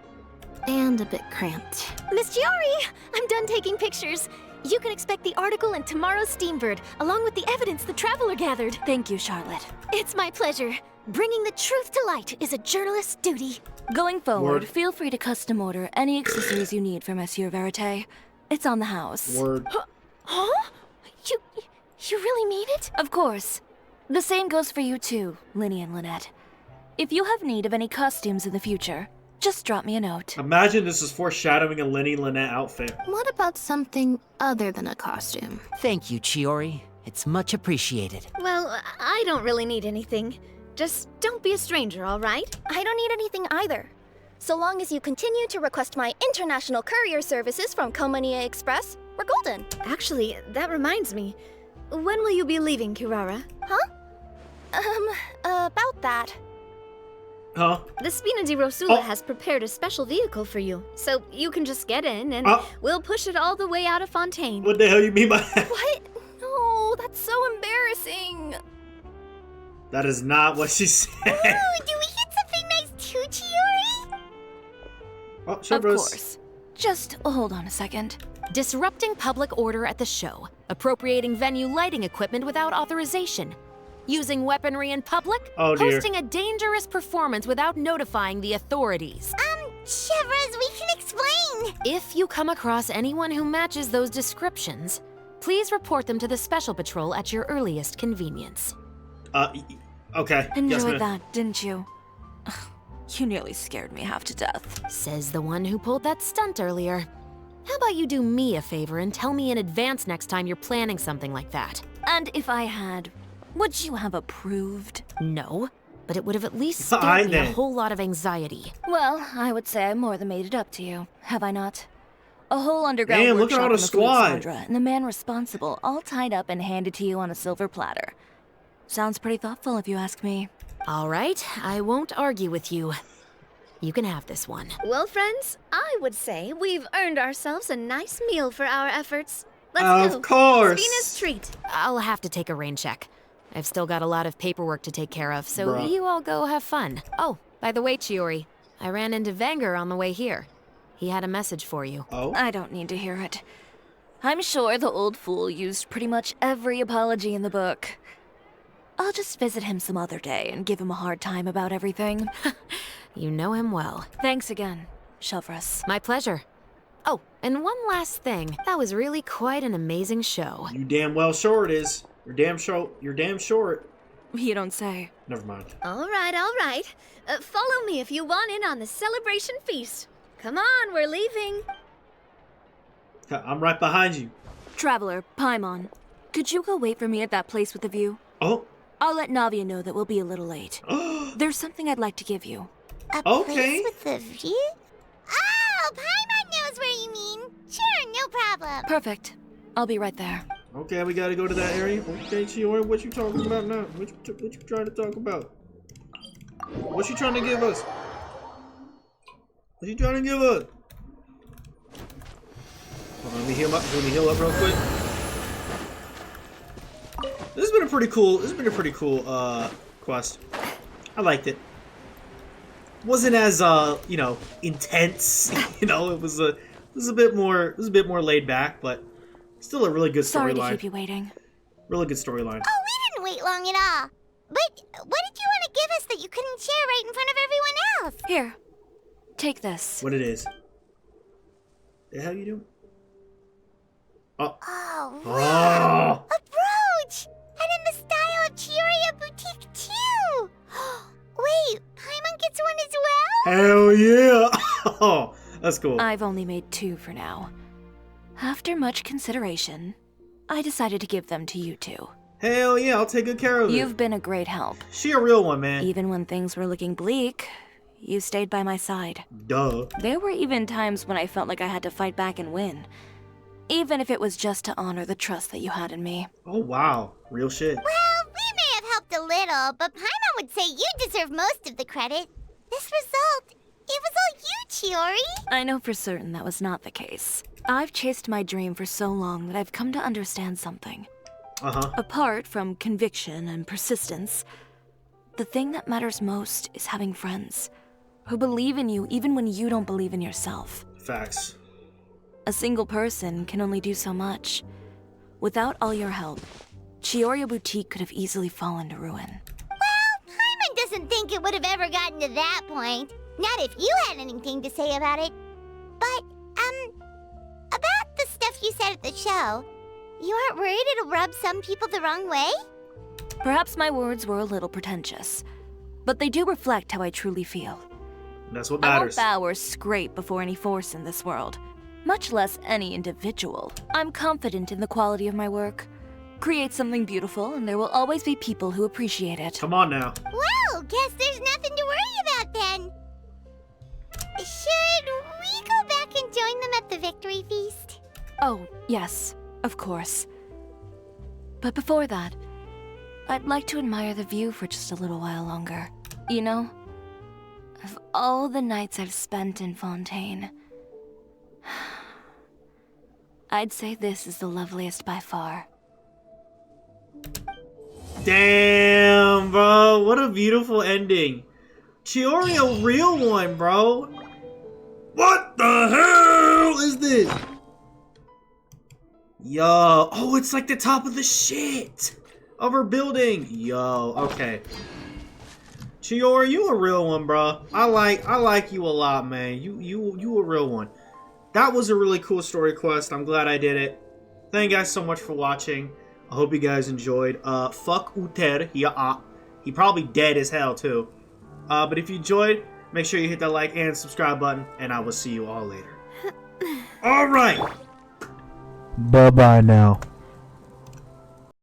And a bit cramped. Miss Chiori, I'm done taking pictures. You can expect the article in tomorrow's Steambird, along with the evidence the Traveler gathered. Thank you, Charlotte. It's my pleasure. Bringing the truth to light is a journalist's duty. Going forward, Word. feel free to custom order any accessories you need for Monsieur Verite. It's on the house. Word. Huh? You really mean it? Of course. The same goes for you too, Linny and Lynette. If you have need of any costumes in the future, just drop me a note. Imagine this is foreshadowing a Lenny Lynette outfit. What about something other than a costume? Thank you, Chiori. It's much appreciated. Well, I don't really need anything. Just don't be a stranger, all right? I don't need anything either. So long as you continue to request my international courier services from Komania Express, we're golden. Actually, that reminds me. When will you be leaving, Kirara? Huh? About that. Huh? The Spina di Rosula Oh. has prepared a special vehicle for you, so you can just get in and we'll push it all the way out of Fontaine. What the hell you mean by that? What? No, that's so embarrassing. That is not what she said. Ooh, do we get something nice too, Chiori? Oh, sure, Of course. Just hold on a second. Disrupting public order at the show. Appropriating venue lighting equipment without authorization. Using weaponry in public. Oh, dear. Hosting a dangerous performance without notifying the authorities. Chevras, we can explain. If you come across anyone who matches those descriptions, please report them to the Special Patrol at your earliest convenience. Okay. Yes, Enjoyed ma'am. that, didn't you? Ugh, you nearly scared me half to death. Says the one who pulled that stunt earlier. How about you do me a favor and tell me in advance next time you're planning something like that? And if I had, would you have approved? No, but it would have at least Aye, spared me a then. whole lot of anxiety. Well, I would say I more than made it up to you, have I not? A whole underground Damn, look at workshop all the in the squad. Fleet Sandra, and the man responsible all tied up and handed to you on a silver platter. Sounds pretty thoughtful if you ask me. All right, I won't argue with you. You can have this one. Well, friends, I would say we've earned ourselves a nice meal for our efforts. Let's go. Of course. Spina's treat. I'll have to take a rain check. I've still got a lot of paperwork to take care of, so Bruh. you all go have fun. Oh, by the way, Chiori, I ran into Venger on the way here. He had a message for you. Oh? I don't need to hear it. I'm sure the old fool used pretty much every apology in the book. I'll just visit him some other day and give him a hard time about everything. You know him well. Thanks again, Chevras. My pleasure. Oh, and one last thing. That was really quite an amazing show. You damn well sure it is. You're damn short. You don't say. Never mind. All right. Follow me if you want in on the celebration feast. Come on, we're leaving. I'm right behind you. Traveler, Paimon, could you go wait for me at that place with the view? Oh. I'll let Navia know that we'll be a little late. There's something I'd like to give you. A Okay. place with a view? Oh, Paimon knows where you mean. Sure, no problem. Perfect. I'll be right there. Okay, we gotta go to that area. Okay, Chiori, what you talking about now? What you trying to talk about? What you trying to give us? What you trying to give us? Hold on, let me heal up real quick. This has been a pretty cool quest. I liked it. Wasn't as intense. It was a bit more laid back, but still a really good Sorry to storyline. keep you waiting. Really good storyline. Oh, we didn't wait long at all. But what did you want to give us that you couldn't share right in front of everyone else? Here, take this. What it is? The hell you doing? Oh. Oh, Oh. wow. A brooch! And in the style of Chiori Boutique, too! Wait, Paimon gets one as well? Hell yeah! Oh, that's cool. I've only made 2 for now. After much consideration, I decided to give them to you two. Hell yeah, I'll take good care of her. You've been a great help. She a real one, man. Even when things were looking bleak, you stayed by my side. Duh. There were even times when I felt like I had to fight back and win. Even if it was just to honor the trust that you had in me. Oh, wow. Real shit. Well, we may have helped a little, but Paimon would say you deserve most of the credit. This result, it was all you, Chiori. I know for certain that was not the case. I've chased my dream for so long that I've come to understand something. Apart from conviction and persistence, the thing that matters most is having friends who believe in you even when you don't believe in yourself. Facts. A single person can only do so much. Without all your help, Chiori Boutique could have easily fallen to ruin. Well, Paimon doesn't think it would have ever gotten to that point. Not if you had anything to say about it. But, about the stuff you said at the show, you aren't worried it'll rub some people the wrong way? Perhaps my words were a little pretentious, but they do reflect how I truly feel. That's what I matters. won't bow or scrape before any force in this world, much less any individual. I'm confident in the quality of my work. Create something beautiful, and there will always be people who appreciate it. Come on now. Well, guess there's nothing to worry about then. Should we go back and join them at the victory feast? Oh, yes, of course. But before that, I'd like to admire the view for just a little while longer. You know, of all the nights I've spent in Fontaine, I'd say this is the loveliest by far. Damn, bro. What a beautiful ending. Chiori a real one, bro. What the hell is this? Yo. Oh, it's like the top of the shit of her building. Yo, okay. Chiori, you a real one, bro. I like you a lot, man. You a real one. That was a really cool story quest. I'm glad I did it. Thank you guys so much for watching. I hope you guys enjoyed. Fuck Uter. He probably dead as hell too. But if you enjoyed, make sure you hit that like and subscribe button, and I will see you all later. All right. Bye-bye now.